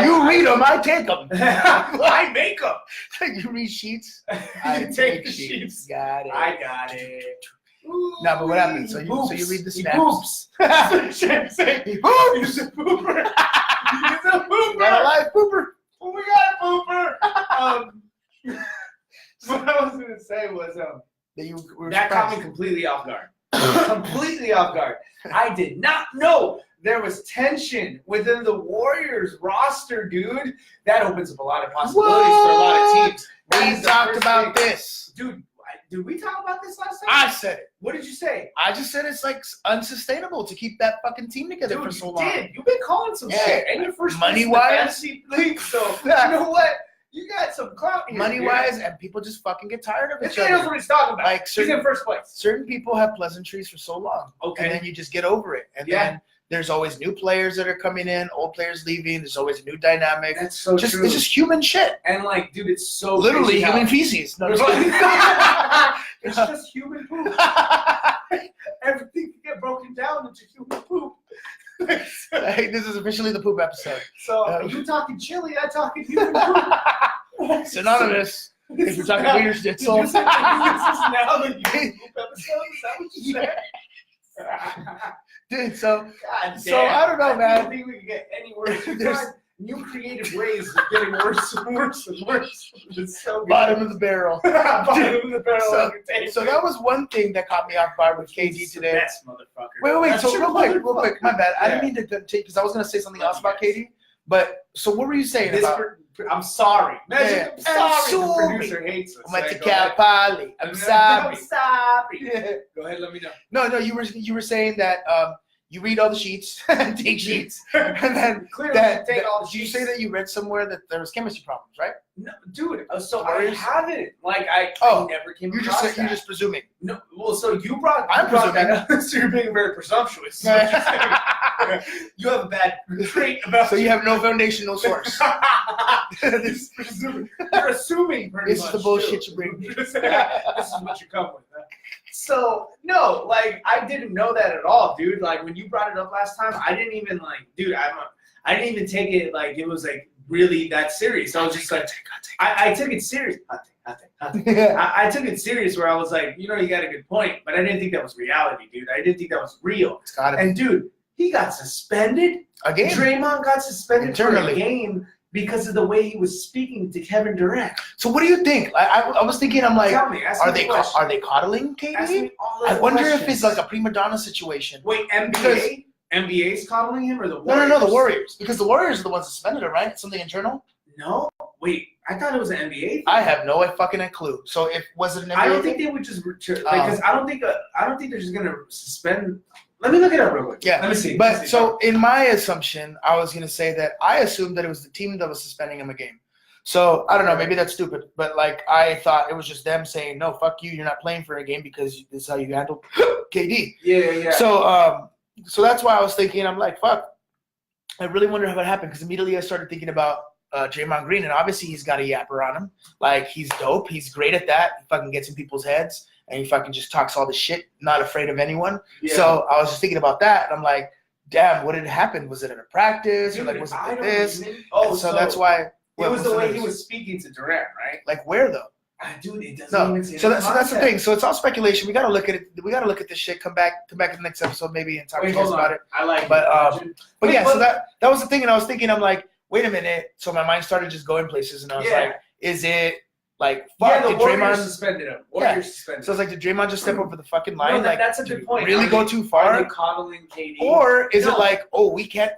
You read them, I take them. I make them. You read sheets, I take the sheets. Got it. I got it. No, but what happened? So you read the snaps. He poops. He poops. He's a pooper. He's a pooper. Got a live pooper. We got a pooper. What I was gonna say was that caught me completely off guard. Completely off guard. I did not know there was tension within the Warriors roster, dude. That opens up a lot of possibilities for a lot of teams. We talked about this. Dude, did we talk about this last time? I said it. What did you say? I just said it's like unsustainable to keep that fucking team together for so long. Dude, you've been calling some shit. And your first money-wise, fantasy league, so you know what? You got some clout here. Money-wise, and people just fucking get tired of each other. That's what he's talking about. Like he's in first place. Certain people have pleasantries for so long. Okay. And then you just get over it. And then there's always new players that are coming in, old players leaving. There's always a new dynamic. That's so true. It's just human shit. And like, dude, it's so literally human feces. No, it's just human poop. Everything can get broken down into human poop. Hey, this is officially the poop episode. So you talking chili, I talking human poop. Synonymous. If you're talking weird shit, so this is now the human poop episode. Is that what you said? Dude, so I don't know, man. I don't think we can get any worse. There's new creative ways of getting worse and worse and worse. It's so good. Bottom of the barrel. Bottom of the barrel. So that was one thing that caught me off guard with KD today. Best motherfucker. Wait. So real quick, my bad. I didn't mean to take because I was gonna say something else about KD. But so what were you saying about? I'm sorry. Magic, I'm sorry. The producer hates us. I'm sorry. I'm sorry. Go ahead, let me know. No. You were saying that you read all the sheets, take sheets, and then clearly take all the sheets. Did you say that you read somewhere that there was chemistry problems, right? No, dude. So I haven't. Like I never came across that. You're just presuming. No. Well, so you brought presuming. that up. So you're being very presumptuous. You have a bad trait about. So you have no foundation, no source. You're assuming pretty much. This is the bullshit you bring. This is what you come with. So no, like I didn't know that at all, dude. Like when you brought it up last time, I didn't even I didn't even take it like it was like really that serious. I was just like, I took it serious. I took it serious where I was like, you got a good point, but I didn't think that was reality, dude. I didn't think that was real. It's gotta be. And dude, he got suspended. A game. Draymond got suspended for a game because of the way he was speaking to Kevin Durant. So what do you think? I was thinking, I'm like, Tell me, are they coddling KD? I wonder if it's like a prima donna situation. Wait, NBA's coddling him or the Warriors? No, the Warriors. Because the Warriors are the ones that suspended him, right? Something internal? No. Wait, I thought it was an NBA thing. I have no fucking clue. So was it an NBA I don't think they would just return, because I don't think they're just gonna suspend. Let me look it up real quick. Yeah. Let me see. But so in my assumption, I was gonna say that I assumed that it was the team that was suspending him a game. So I don't know, maybe that's stupid, but like I thought it was just them saying, no, fuck you, you're not playing for a game because this is how you handle KD. Yeah. So that's why I was thinking, I'm like, fuck. I really wonder how that happened because immediately I started thinking about Draymond Green, and obviously he's got a yapper on him. Like he's dope, he's great at that. He fucking gets in people's heads, and he fucking just talks all the shit, not afraid of anyone. Yeah. So I was just thinking about that, and I'm like, damn, what had happened? Was it in a practice, or like was it like this? So that's why. It was the way he was speaking to Durant, right? Like where though? Dude, it doesn't even say so that's the thing. So it's all speculation. We gotta look at it. We gotta look at this shit. Come back to the next episode maybe and talk to us about it. I like it. But yeah, so that was the thing, and I was thinking, I'm like, wait a minute. So my mind started just going places, and I was like, is it like fuck? Yeah, the Warriors suspended him. Suspended. So it's like, did Draymond just step over the fucking line? No, like, that's a good point. Really go too far? Are they coddling KD? Or is it like, oh, we can't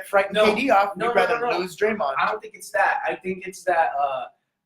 frighten KD off. We'd rather lose Draymond. I don't think it's that. I think it's that.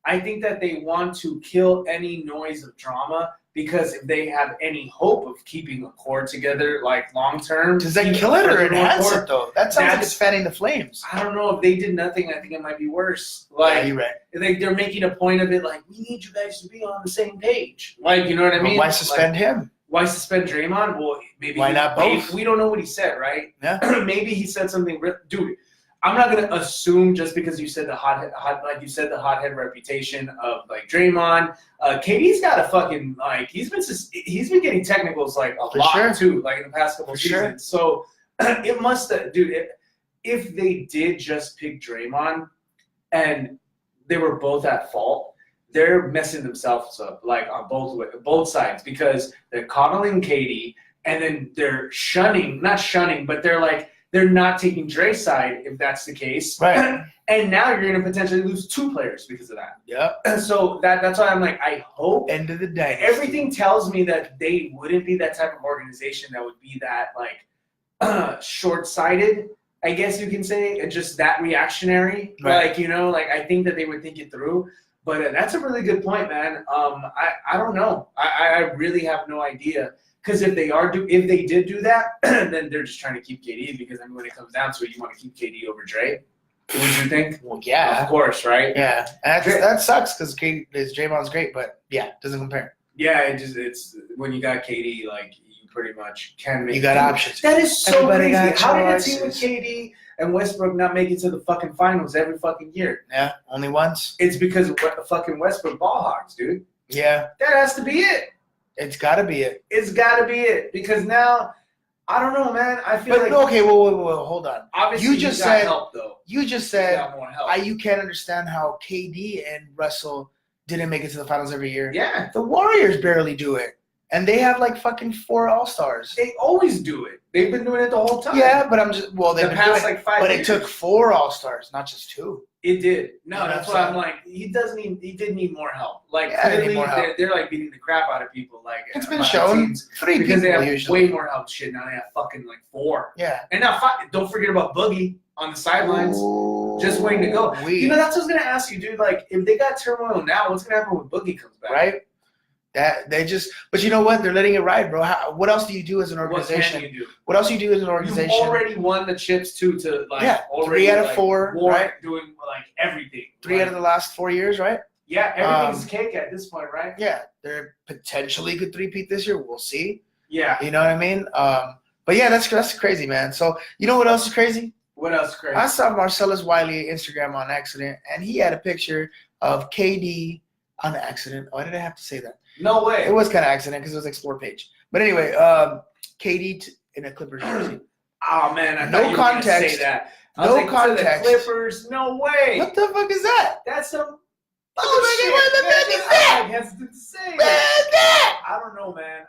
I think that they want to kill any noise of drama because if they have any hope of keeping a core together, like long term, does that kill it or enhance it though? That sounds like it's fanning the flames. I don't know. If they did nothing, I think it might be worse. Like you're right. They're making a point of it. Like we need you guys to be on the same page. Like you know what I mean? But why suspend him? Why suspend Draymond? Well, maybe why not both? We don't know what he said, right? Yeah. Maybe he said something. Dude, I'm not gonna assume just because you said the hothead reputation of like Draymond. KD's got a fucking like he's been getting technicals like a lot too, like in the past couple seasons. So it must have, dude. if they did just pick Draymond and they were both at fault, they're messing themselves up, like on both sides, because they're coddling KD and then they're not shunning, but they're not taking Dre's side if that's the case. Right. And now you're going to potentially lose 2 players because of that. Yep. And so that's why I'm like, I hope. End of the day. Everything tells me that they wouldn't be that type of organization that would be that like short-sighted, I guess you can say, and just that reactionary. Right. Like, I think that they would think it through. But that's a really good point, man. I don't know. I really have no idea. Because if they did do that, then they're just trying to keep KD. Because when it comes down to it, you want to keep KD over Dre. What would you think? Well, yeah, of course, right? Yeah, and that sucks because Draymond's great, but yeah, doesn't compare. Yeah, it's when you got KD, like you pretty much can make. You got options. That is so crazy. How did a choices. team with KD and Westbrook not make it to the fucking finals every fucking year? Yeah, only once. It's because of the fucking Westbrook ball hogs, dude. Yeah, that has to be it. It's got to be it. It's got to be it because now. I don't know, man. I feel like okay. Well, hold on. Obviously, you just said help, though. You just said more help. You can't understand how KD and Russell didn't make it to the finals every year. Yeah, the Warriors barely do it, and they have like fucking 4 All-Stars. They always do it. They've been doing it the whole time. Yeah, but they've been past doing like 5 But years. it took 4 All-Stars, not just 2. It did. No, that's why I'm like, he did need more help. Like, clearly, they're like beating the crap out of people. Like, it's been shown 3 because people they have usually. way more help. Shit, now they have fucking like 4. Yeah. And now don't forget about Boogie on the sidelines, just waiting to go. That's what I was gonna ask you, dude. Like, if they got turmoil now, what's gonna happen when Boogie comes back? Right. But you know what? They're letting it ride, bro. What else do you do as an organization? What can you do? What else do you do as an organization? You've already won the chips too. To like, 3 out of 4, right? Doing like everything. 3 out of the last 4 years, right? Yeah, everything's cake at this point, right? Yeah, they're potentially could 3-peat this year. We'll see. Yeah, you know what I mean. But yeah, that's crazy, man. So you know what else is crazy? What else is crazy? I saw Marcellus Wiley Instagram on accident, and he had a picture of KD on accident. Why did I have to say that? No way. It was kind of accident because it was Explore page. But anyway, KD in a Clippers jersey. Oh man, I no thought you context. were gonna say that. No context. The Clippers. No way. What the fuck is that? That's some. Bullshit. What the fuck is that? I hesitant to say that. I don't know, man.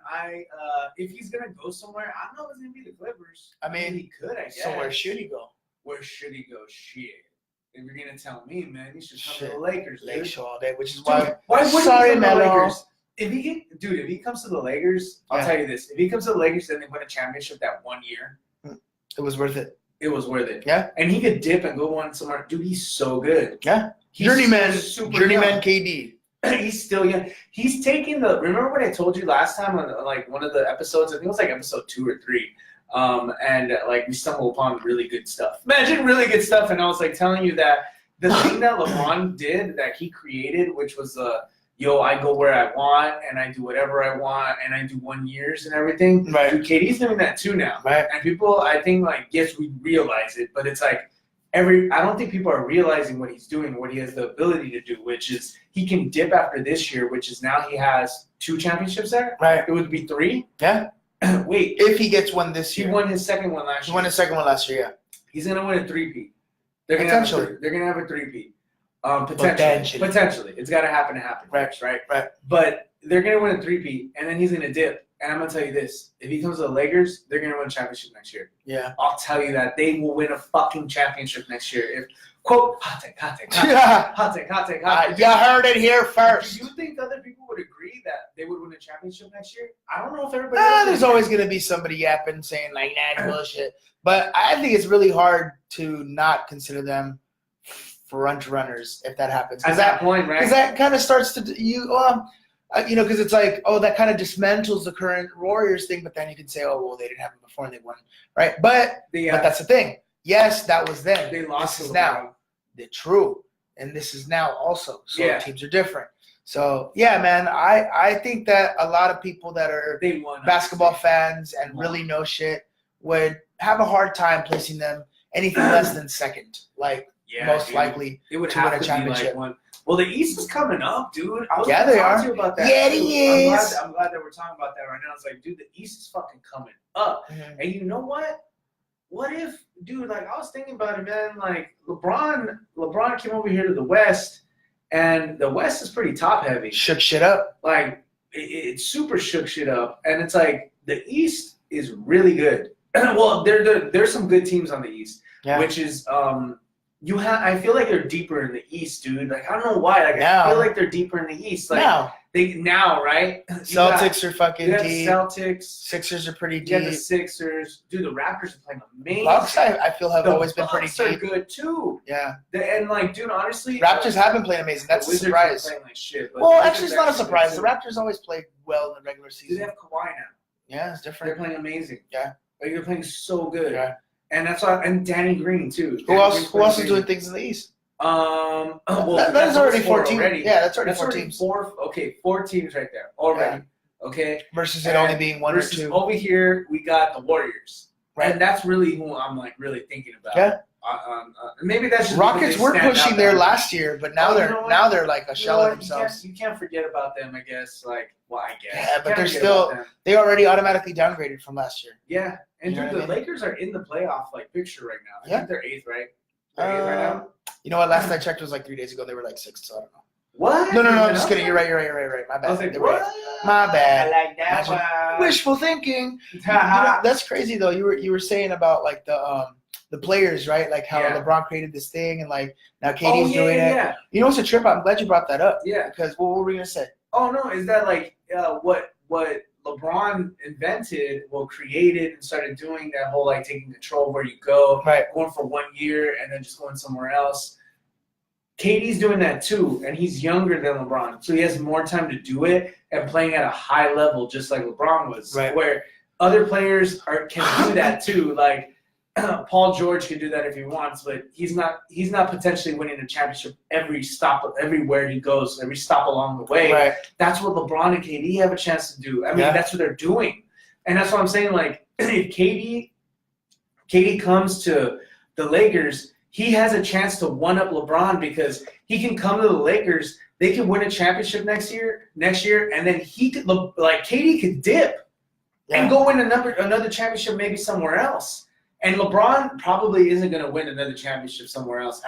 If he's gonna go somewhere, I don't know if it's gonna be the Clippers. I mean, he could. I guess. So where should he go? Where should he go? Shit. If you're gonna tell me, man, he should come to the Lakers, dude. Lakers all day, which is why. Dude, why wouldn't sorry, he come to the Melo. Lakers? If he comes to the Lakers, I'll tell you this: if he comes to the Lakers and they win a championship that 1 year, it was worth it. It was worth it. Yeah. And he could dip and go on somewhere. Dude, he's so good. Yeah. He's Journeyman young. KD. He's still young. He's taking remember what I told you last time on like one of the episodes? I think it was like episode 2 or 3. And like we stumbled upon really good stuff. Imagine really good stuff. And I was like telling you that the thing that LeBron did that he created, which was I go where I want and I do whatever I want and I do 1 years and everything. Right. Dude, KD's doing that too now. Right. And people, I think like, yes, we realize it, but it's like I don't think people are realizing what he's doing, what he has the ability to do, which is he can dip after this year, which is now he has 2 championships there. Right. It would be 3. Yeah. Wait. If he gets one this year. He won his second one last year. He won his second one last year, yeah. He's going to win a 3-peat. They're going to have a 3-peat. Potentially. It's got to happen first, right? Right. But they're going to win a 3-peat, and then he's going to dip. And I'm going to tell you this. If he comes to the Lakers, they're going to win a championship next year. Yeah. I'll tell you that. They will win a fucking championship next year. If, quote, hot take. You heard it here first. Do you think other people would agree that they would win a championship next year? I don't know if everybody else There's always going to be somebody yapping saying, like, nah, bullshit. But I think it's really hard to not consider them front runners if that happens. At that point, right? Because that kind of starts to because it's like, that kind of dismantles the current Warriors thing. But then you can say, oh, well, they didn't have it before and they won, right? But that's the thing. Yes, that was then. They lost. This is now. They're true, and this is now also. So teams are different. So yeah, man, I think that a lot of people that are basketball fans and really know shit would have a hard time placing them anything less than second. Like. Yeah, most likely it would to have win a championship. Be like one. Well, the East is coming up, dude. I was they are. To you about that. Yeah, it is. I'm glad that we're talking about that right now. It's like, dude, the East is fucking coming up. Mm-hmm. And you know what? What if dude, like I was thinking about it, man. Like LeBron came over here to the West, and the West is pretty top heavy. Shook shit up. Like it super shook shit up, and it's like the East is really good. Well, there's some good teams on the East, which is I feel like they're deeper in the East, dude. Like I don't know why. Like I feel like they're deeper in the East. Like now, right? Celtics are fucking deep. Celtics. Sixers are pretty deep. You got the Sixers. Dude, the Raptors are playing amazing. Bucks, I feel, have always been pretty deep. Are good too. Yeah. And like, dude, honestly, Raptors have been playing amazing. That's a surprise. Playing like shit, well, actually, it's not a surprise. The Raptors always play well in the regular season. They have Kawhi now. Yeah, it's different. They're playing amazing. Yeah. Like they're playing so good. Yeah. And that's why, and Danny Green too. Who else is doing things in the East? Well, that's already 14. Yeah, that's already 4 teams. 4 teams right there already. Yeah. Okay. Versus it only being 1 or 2. Over here, we got the Warriors. Right. And that's really who I'm like really thinking about. Yeah. Maybe that's just Rockets were pushing there last year, but now they're like a shell of themselves. You can't forget about them, I guess. Like, well, I guess. Yeah, but they already automatically downgraded from last year. Yeah, and dude, the Lakers are in the playoff picture right now. I think they're 8th, right? They're 8th right now. You know what? Last I checked was like 3 days ago. They were like 6th, so I don't know. What? No, I'm just kidding. You're right. My bad. I was like, what? My bad. I like that one. Wishful thinking. That's crazy though. You were saying about like the players, right? Like how LeBron created this thing, and like now KD's doing it. Yeah. You know what's a trip? I'm glad you brought that up. Yeah. Because what were we gonna say? Oh no, is that like what LeBron invented, created, and started doing that whole like taking control of where you go, going for 1 year and then just going somewhere else. KD's doing that too, and he's younger than LeBron, so he has more time to do it and playing at a high level, just like LeBron was. Right. Where other players can do that too. Like Paul George can do that if he wants, but he's not potentially winning a championship everywhere he goes, every stop along the way. Right. That's what LeBron and KD have a chance to do. I mean, that's what they're doing, and that's what I'm saying. Like if KD comes to the Lakers, he has a chance to one-up LeBron because he can come to the Lakers. They can win a championship next year, and then he could KD could dip and go win another championship maybe somewhere else. And LeBron probably isn't going to win another championship somewhere else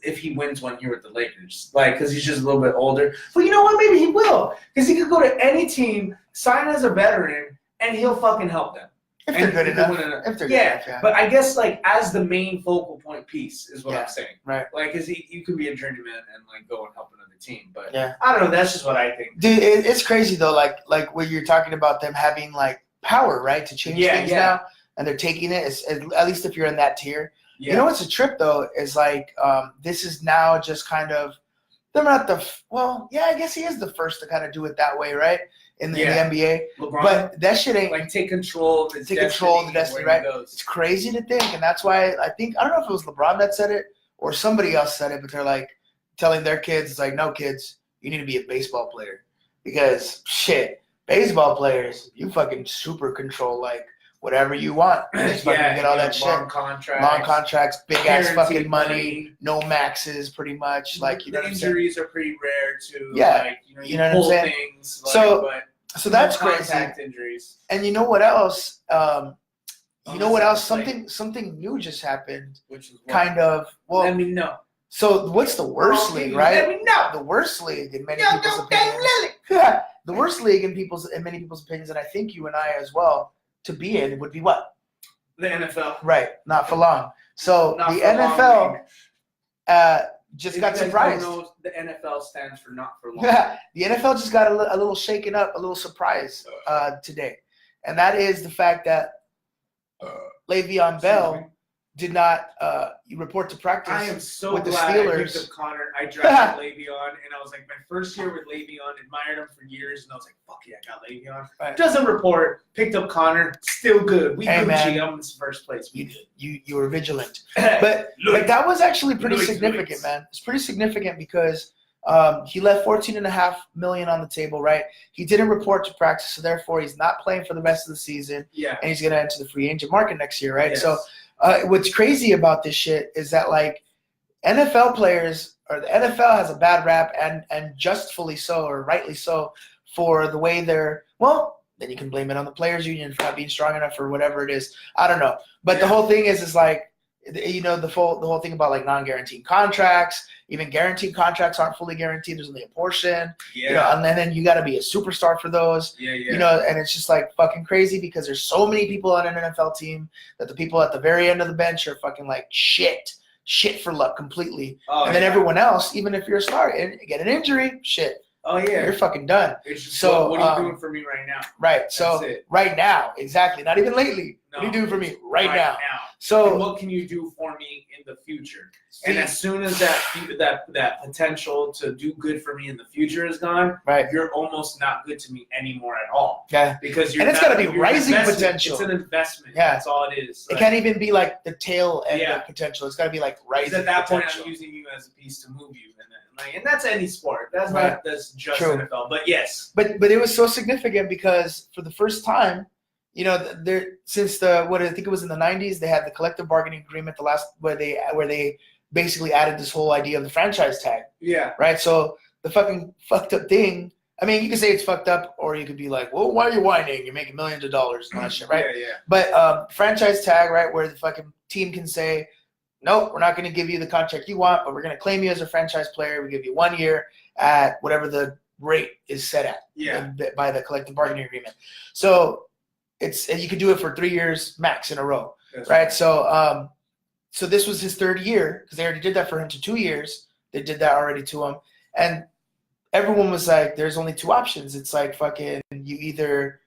if he wins one here with the Lakers, because he's just a little bit older. But you know what? Maybe he will, because he could go to any team, sign as a veteran, and he'll fucking help them. If they're good enough. Yeah, but I guess as the main focal point piece is what I'm saying. Right. Because you can be a journeyman and go and help another team. But I don't know. That's just what I think. Dude, it's crazy though. Like when you're talking about them having power, right, to change things now, and they're taking it. At least if you're in that tier. Yeah. You know what's a trip though is this is now just kind of they're not I guess he is the first to kind of do it that way, right? In the NBA, LeBron, but that shit ain't take control of the destiny, right? It's crazy to think, and that's why I don't know if it was LeBron that said it or somebody else said it, but they're telling their kids, no kids, you need to be a baseball player because baseball players, you fucking super control whatever you want. You just fucking get all that shit. Long contracts, big ass fucking money, no maxes, pretty much. You know what I'm saying? Injuries are pretty rare too. Yeah, you know what I'm saying. Things, so that's crazy. Contact injuries. And you know what else? Something new just happened. Which is kind of Let me know. So what's the worst league, right? Let me know. The worst league in many people's opinions. The worst league in many people's opinions, and I think you and I as well. To be in would be what? The NFL. Right, not for long. So the NFL just got surprised. The NFL stands for not for long. The NFL just got a little shaken up, a little surprise today. And that is the fact that Le'Veon Bell did not report to practice. I am so with the glad Steelers. I picked up Connor. I drafted Le'Veon, and I was my first year with Le'Veon, admired him for years, and I was got Le'Veon. Right. Doesn't report, picked up Connor, still good. We Gucci, I'm in first place. You were vigilant. But that was actually pretty significant, man. It's pretty significant because he left $14.5 million on the table, right? He didn't report to practice, so therefore he's not playing for the rest of the season. Yeah. And he's going to enter the free agent market next year, right? Yes. So what's crazy about this shit is that NFL players or the NFL has a bad rap and justfully so or rightly so for the way they're then you can blame it on the players union for not being strong enough or whatever it is. I don't know. But the whole thing is like, you know, the whole thing about like non-guaranteed contracts, even guaranteed contracts aren't fully guaranteed. There's only a portion. Yeah. You know, and then you got to be a superstar for those. Yeah. You know, and it's just like fucking crazy because there's so many people on an NFL team that the people at the very end of the bench are fucking like shit for luck completely. Oh, and then everyone else, even if you're a star and get an injury, shit. Oh yeah, you're fucking done. It's just, so what are you doing for me right now? Right. So right now, exactly. Not even lately. No, what are you doing for me right now? So and what can you do for me in the future? And as soon as that potential to do good for me in the future is gone, right, you're almost not good to me anymore at all. Yeah. Because and it's got to be rising potential. It's an investment. Yeah. That's all it is. It can't even be like the tail end of potential. It's got to be like rising potential. At that point, I'm using you as a piece to move you. And that's any sport. That's not that's just NFL. But yes. But it was so significant because for the first time, you know, since I think it was in the 90s, they had the collective bargaining agreement, where they basically added this whole idea of the franchise tag. Yeah. Right. So the fucking fucked up thing. I mean, you can say it's fucked up, or you could be like, well, why are you whining? You're making millions of dollars and all that shit, right? Yeah. But franchise tag, right, where the fucking team can say, nope, we're not going to give you the contract you want, but we're going to claim you as a franchise player. We give you 1 year at whatever the rate is set at by the collective bargaining agreement. So you could do it for 3 years max in a row, right? So this was his third year because they already did that for him to 2 years. They did that already to him. And everyone was like, there's only two options. It's like fucking you either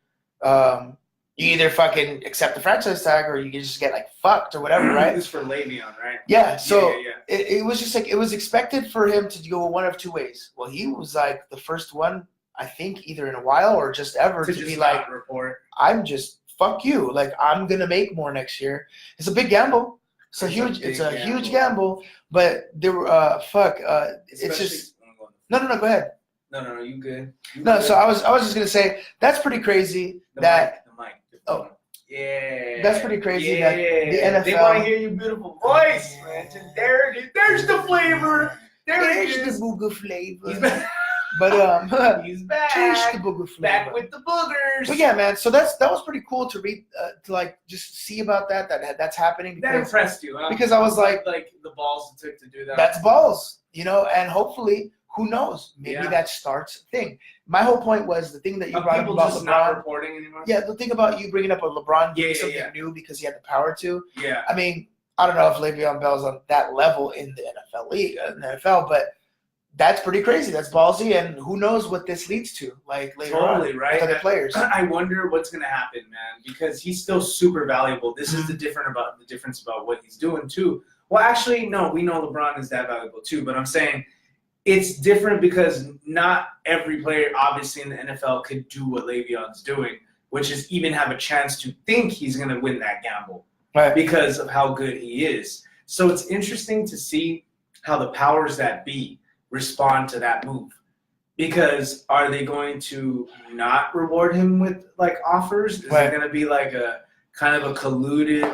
fucking accept the franchise tag or you can just get like fucked or whatever, right? This is for Le'Veon, right? Yeah. So it was just like it was expected for him to go one of two ways. Well, he was like the first one, I think, either in a while or just ever to be like, I'm just fuck you. Like I'm gonna make more next year. It's a big gamble. It's a huge gamble. But there were it's just no. Go ahead. No, you good. So I was just gonna say that's pretty crazy the mic. Oh, yeah. That's pretty crazy. That the NFL. They want to hear your beautiful voice, man. There's the flavor. There's the booger flavor. But he's back. There's the booger flavor. Back with the boogers. But yeah, man. So that was pretty cool to read, to like just see about that's happening. That impressed you, huh? Because I was like the balls it took to do that. That's balls, you know, and hopefully. Who knows? Maybe that starts a thing. My whole point was the thing that you brought up about LeBron. Not reporting anymore? Yeah, the thing about you bringing up a LeBron doing something new because he had the power to. Yeah. I mean, I don't know if Le'Veon Bell's on that level in the NFL, but that's pretty crazy. That's ballsy, and who knows what this leads to? Like later on with other players. I wonder what's gonna happen, man, because he's still super valuable. This is the difference about what he's doing too. Well, actually, no, we know LeBron is that valuable too, but I'm saying. It's different because not every player, obviously, in the NFL could do what Le'Veon's doing, which is even have a chance to think he's going to win that gamble because of how good he is. So it's interesting to see how the powers that be respond to that move. Because are they going to not reward him with, like, offers? Is it going to be like a kind of a collusion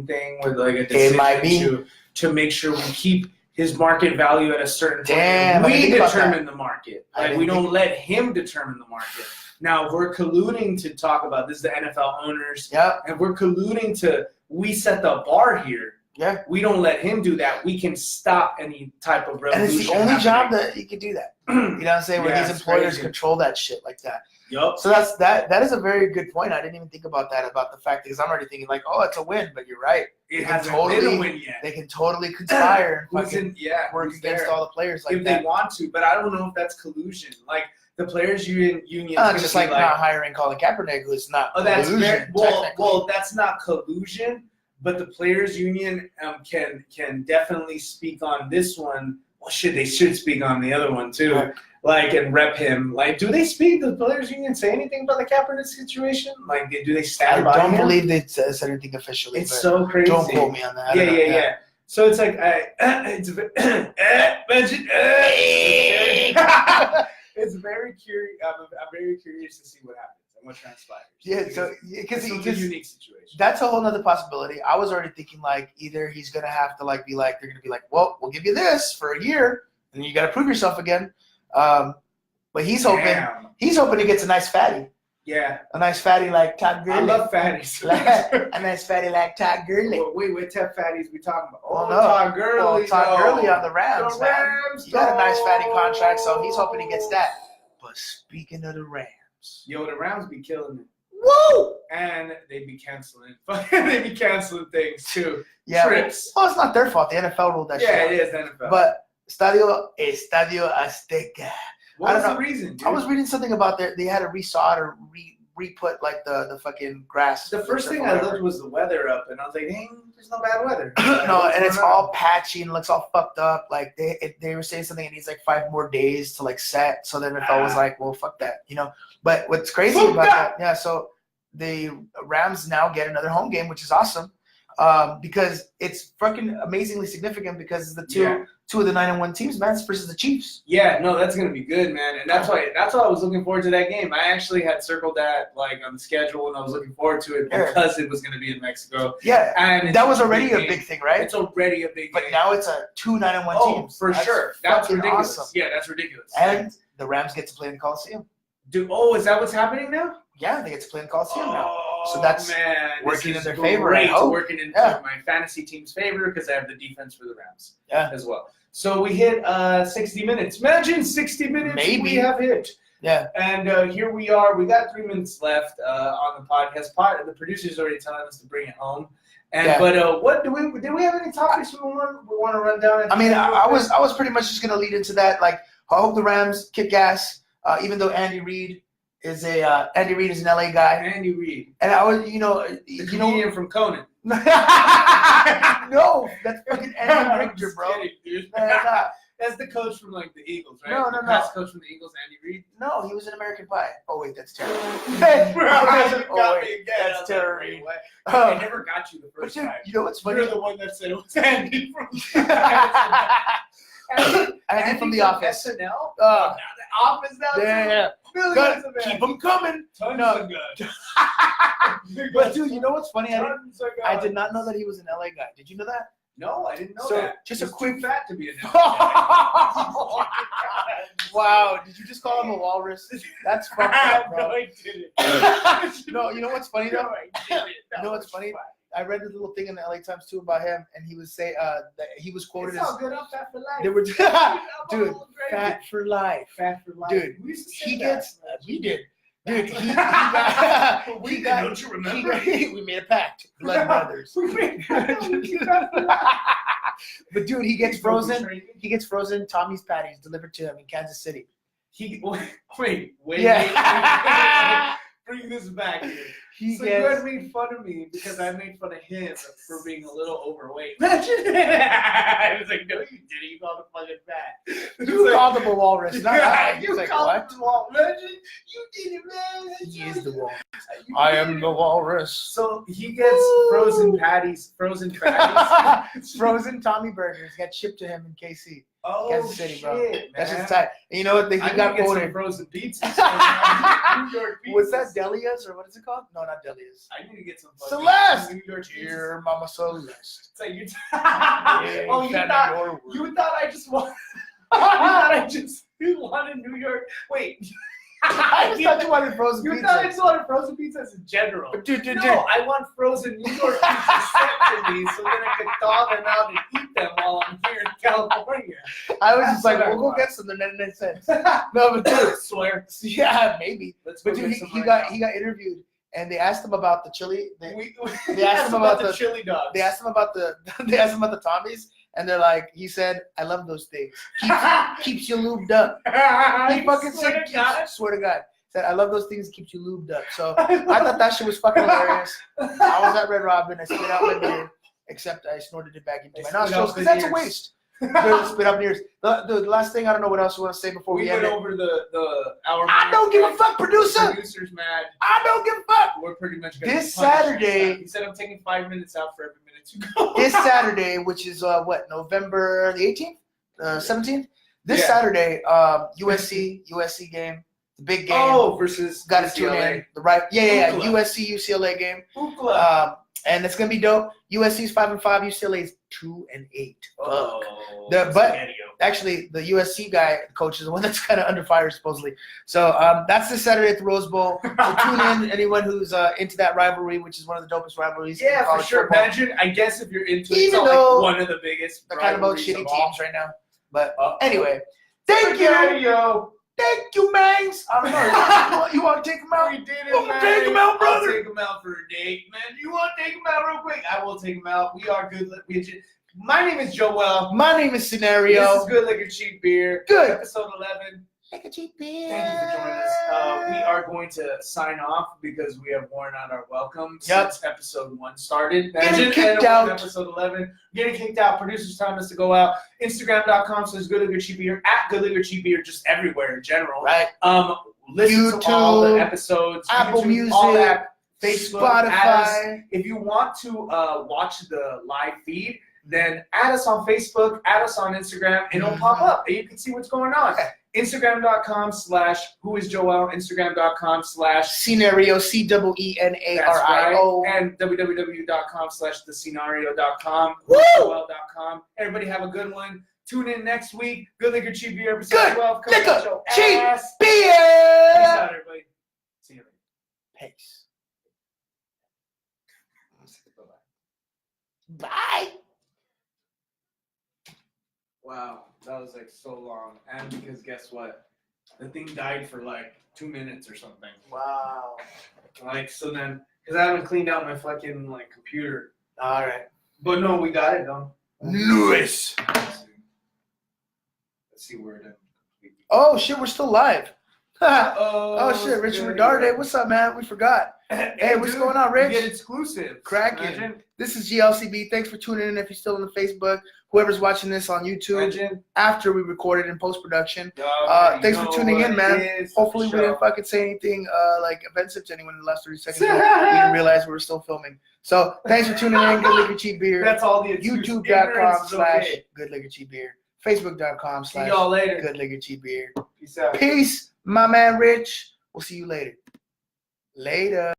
thing with, like, a decision to make sure we keep – his market value at a certain point. We determine the market. Like we don't let him determine the market. Now, if we're colluding to talk about this is the NFL owners. Yeah. And we're colluding we set the bar here. Yeah. We don't let him do that. We can stop any type of revolution. And it's the only job that he could do that. You know what I'm saying? Where these employers control that shit like that. Yep. So that is a very good point. I didn't even think about that, about the fact because I'm already thinking like, oh, it's a win, but you're right. It hasn't been a win yet. They can totally conspire and work against all the players like if they want to, but I don't know if that's collusion. Like the players union just like not hiring Colin Kaepernick, who's not collusion. Well, that's not collusion, but the players union can definitely speak on this one. Well, they should speak on the other one too. Right. Like and rep him. Like, do they speak? Does the players union say anything about the Kaepernick situation? Like, do they stand by him? I don't believe they said anything officially. It's so crazy. Don't quote me on that. Yeah. So it's like it's very curious. I'm very curious to see what happens and what transpires. Yeah, so because it's a unique situation. That's a whole other possibility. I was already thinking like either he's gonna have to like be like they're gonna be like, well, we'll give you this for a year, and you got to prove yourself again. But he's hoping he gets a nice fatty. Yeah. A nice fatty like Todd Gurley. I love fatties. A nice fatty like Todd Gurley. Wait, what type of fatties we talking about? Oh, no. Todd Gurley. Todd Gurley on the Rams, The man. Rams, He got a nice fatty contract, so he's hoping he gets that. But speaking of the Rams. Yo, the Rams be killing it. Woo! And they be canceling. They be canceling things too. Yeah. Trips. Well, it's not their fault. The NFL ruled that shit. Yeah, it is the NFL. But Estadio Azteca. What was I don't the reason, dude? I was reading something about they had to resod or re-put like the fucking grass. The first thing I looked was the weather up, and I was like, dang, there's no bad weather. No, and it's all patchy and looks all fucked up. Like they were saying something, it needs like 5 more days to like set. So then NFL was like, well, fuck that, you know. But what's crazy about that? Yeah, so the Rams now get another home game, which is awesome, because it's fucking amazingly significant because the two of the 9-1 teams, man, versus the Chiefs. Yeah, no, that's gonna be good, man, and that's why I was looking forward to that game. I actually had circled that like on the schedule, and I was looking forward to it because it was gonna be in Mexico. Yeah, and that was already a big thing, right? It's already a big But game. now it's a 2 9-1 teams. For sure. That's ridiculous. Awesome. Yeah, that's ridiculous. And the Rams get to play in the Coliseum. Dude, is that what's happening now? Yeah, they get to play in the Coliseum now. Oh, So that's man, working in their great. favor, I hope. Working in Yeah. my fantasy team's favor because I have the defense for the Rams Yeah. as well. So we hit 60 minutes. Imagine 60 minutes Maybe. we have hit. Yeah. And here we are. We got 3 minutes left on the podcast. The producer's already telling us to bring it home. And Yeah. But what did we have any topics we want to run down? I mean, I was pretty much just gonna lead into that. Like, I hope the Rams kick ass, even though Andy Reid is an LA guy. Andy Reid. And I was, The comedian from Conan. No, that's fucking Andy Richter, bro. Kidding, dude. Nah. That's the coach from like the Eagles, right? No. The past coach from the Eagles, Andy Reid. No, he was in American Pie. Oh wait, that's terrible. That's terrible. I never got you the But first dude, time. you know what's funny? You're the one that said it was Andy from Andy from The Office. SNL? Oh, The Office now? yeah. Millions Good. of Keep them coming. Tons No. of good. But dude, you know what's funny? Tons of good. I did not know that he was an LA guy. Did you know that? No, I didn't know So, that. just He's a quick too fat to be an Wow, did you just call him a walrus? That's fucked up, No, bro. I didn't. No, you know what's funny though? No, I didn't. You know what's funny? I read a little thing in the LA Times too about him, and he was that he was quoted It's all as good. I'm fat for life. they were I'm dude, old, great. fat for life. Fat for life. Dude, we used to say he that. gets we did. Dude, he We got don't you remember? we made a pact, blood brothers. We made fat for life. But dude, he gets frozen. He gets frozen Tommy's patties delivered to him in Kansas City. Wait. Yeah. Bring this back here. He So you gets had made fun of me because I made fun of him for being a little overweight. I was like, no, you didn't. You called him fucking fat. you called him a walrus, not I. He You was like, called what? him the walrus. Imagine you did it, man. He is the walrus. You I did am it. the walrus. So he gets frozen patties, frozen fatties. Frozen Tommy burgers got shipped to him in KC. Oh, Kansas City, bro. shit, That's man. just tight. And you know what? He I got got get some quoted. frozen pizzas. New York pizzas. Was that Delia's or what is it called? No, not Delia's. I need to get some fucking Celeste! New York pizzas. Dear Mama Celeste. It's like you. Yeah, Oh, you found thought your word. you thought I just wanted. You thought I just wanted New York. Wait. I just thought you wanted frozen You pizza. thought I just wanted frozen pizzas in general. But dude. No, I want frozen New York pizzas sent to me so then I can thaw them out and eat them while I'm here in California. I was just That's like, what I we'll go want. get some, and then it said, no, but dude, I swear. yeah, maybe. Let's go But dude, get some he right got now. interviewed, and they asked him about the chili. They They asked him about the- chili dogs. They asked him about the Tommies, and they're like, he said, I love those things. Keeps you lubed up. He fucking said, swear to God. Said, I love those things, keeps you lubed up. So I thought that shit was fucking hilarious. I was at Red Robin, I spit out my beer, except I snorted it back into my nostrils, because that's a waste. Spit up ears. The last thing, I don't know what else you want to say before we We end went it. over the hour. I don't give a fuck, producer. Producer's mad. I don't give a fuck. We're pretty much gonna This be punished Saturday- next time. He said I'm taking 5 minutes out for every minute you go. This Saturday, which is November the 18th, 17th. This Yeah. Saturday, USC game, the big game. Oh, versus Got to tune UCLA. in. The right, yeah, Ookla. USC UCLA game. Ookla. And it's gonna be dope. USC's 5-5, UCLA's 2-8. Oh, But actually, the USC coach is the one that's kind of under fire supposedly. So that's this Saturday at the Rose Bowl. So tune in, anyone who's into that rivalry, which is one of the dopest rivalries. Yeah, in college for sure. football. Imagine, I guess if you're into it, Even it's though like one of the biggest. They're kind of both rivalries shitty of all. teams right now. But Uh-oh. anyway, thank you. Yo. Thank you, Mangs. I don't know. You want to take them out? We did it, Oh, man. take 'em out, brother. I'll take him out for a date, man. You want to take him out real quick? I will take him out. We are good. My name is Jo Well. My name is Cee Nario Jo This Well. is Good Liquor Cheap Beer. Good. Episode 11. Like a cheap beer. Thank you for joining us. We are going to sign off because we have worn out our welcome Yep. since episode 1 started. Getting kicked out. Episode 11. Getting kicked out. Producers telling us to go out. Instagram.com/Good Liquor Cheap Beer. Good Liquor Cheap Beer, just everywhere in general. Right. Listen to all the YouTube, episodes. Apple YouTube, Music, all that. Facebook. Add us. Spotify. If you want to watch the live feed, then add us on Facebook, add us on Instagram, and it'll pop up, and you can see what's going on. Instagram.com/whoisjoel, Instagram.com/ Cee Nario, CEENARIO. and www.com/thescenario.com, Woo! whoisjoel.com. Everybody have a good one. Tune in next week. Good Liquor Cheap Beer, episode Good 12. Come Liquor out your Cheap ass. Beer. Peace out, everybody. See you later. Peace. Bye. Wow, that was like so long. And because guess what? The thing died for like 2 minutes or something. Wow. Like, so then, because I haven't cleaned out my fucking like computer. All right. But no, we got it done. Nice. Let's see where it ends. Oh shit, we're still live. Oh shit, it's Richard good. Redarde. What's up, man? We forgot. Hey, what's going on, Rich? You get exclusive. Cracking. Imagine. This is GLCB. Thanks for tuning in. If you're still on the Facebook, whoever's watching this on YouTube Imagine. after we record it in post production. You Thanks for know tuning in, what man. it is, Hopefully we for didn't sure. fucking say anything like offensive to anyone in the last 30 seconds. We didn't realize we were still filming. So thanks for tuning in. Good Liquor Cheap Beer. That's all the excuse. Ignorance is okay. YouTube.com/Good Liquor Cheap Beer. Facebook.com/ See y'all later. Good Liquor Cheap Beer. Peace out. Peace, my man Rich. We'll see you later. Later.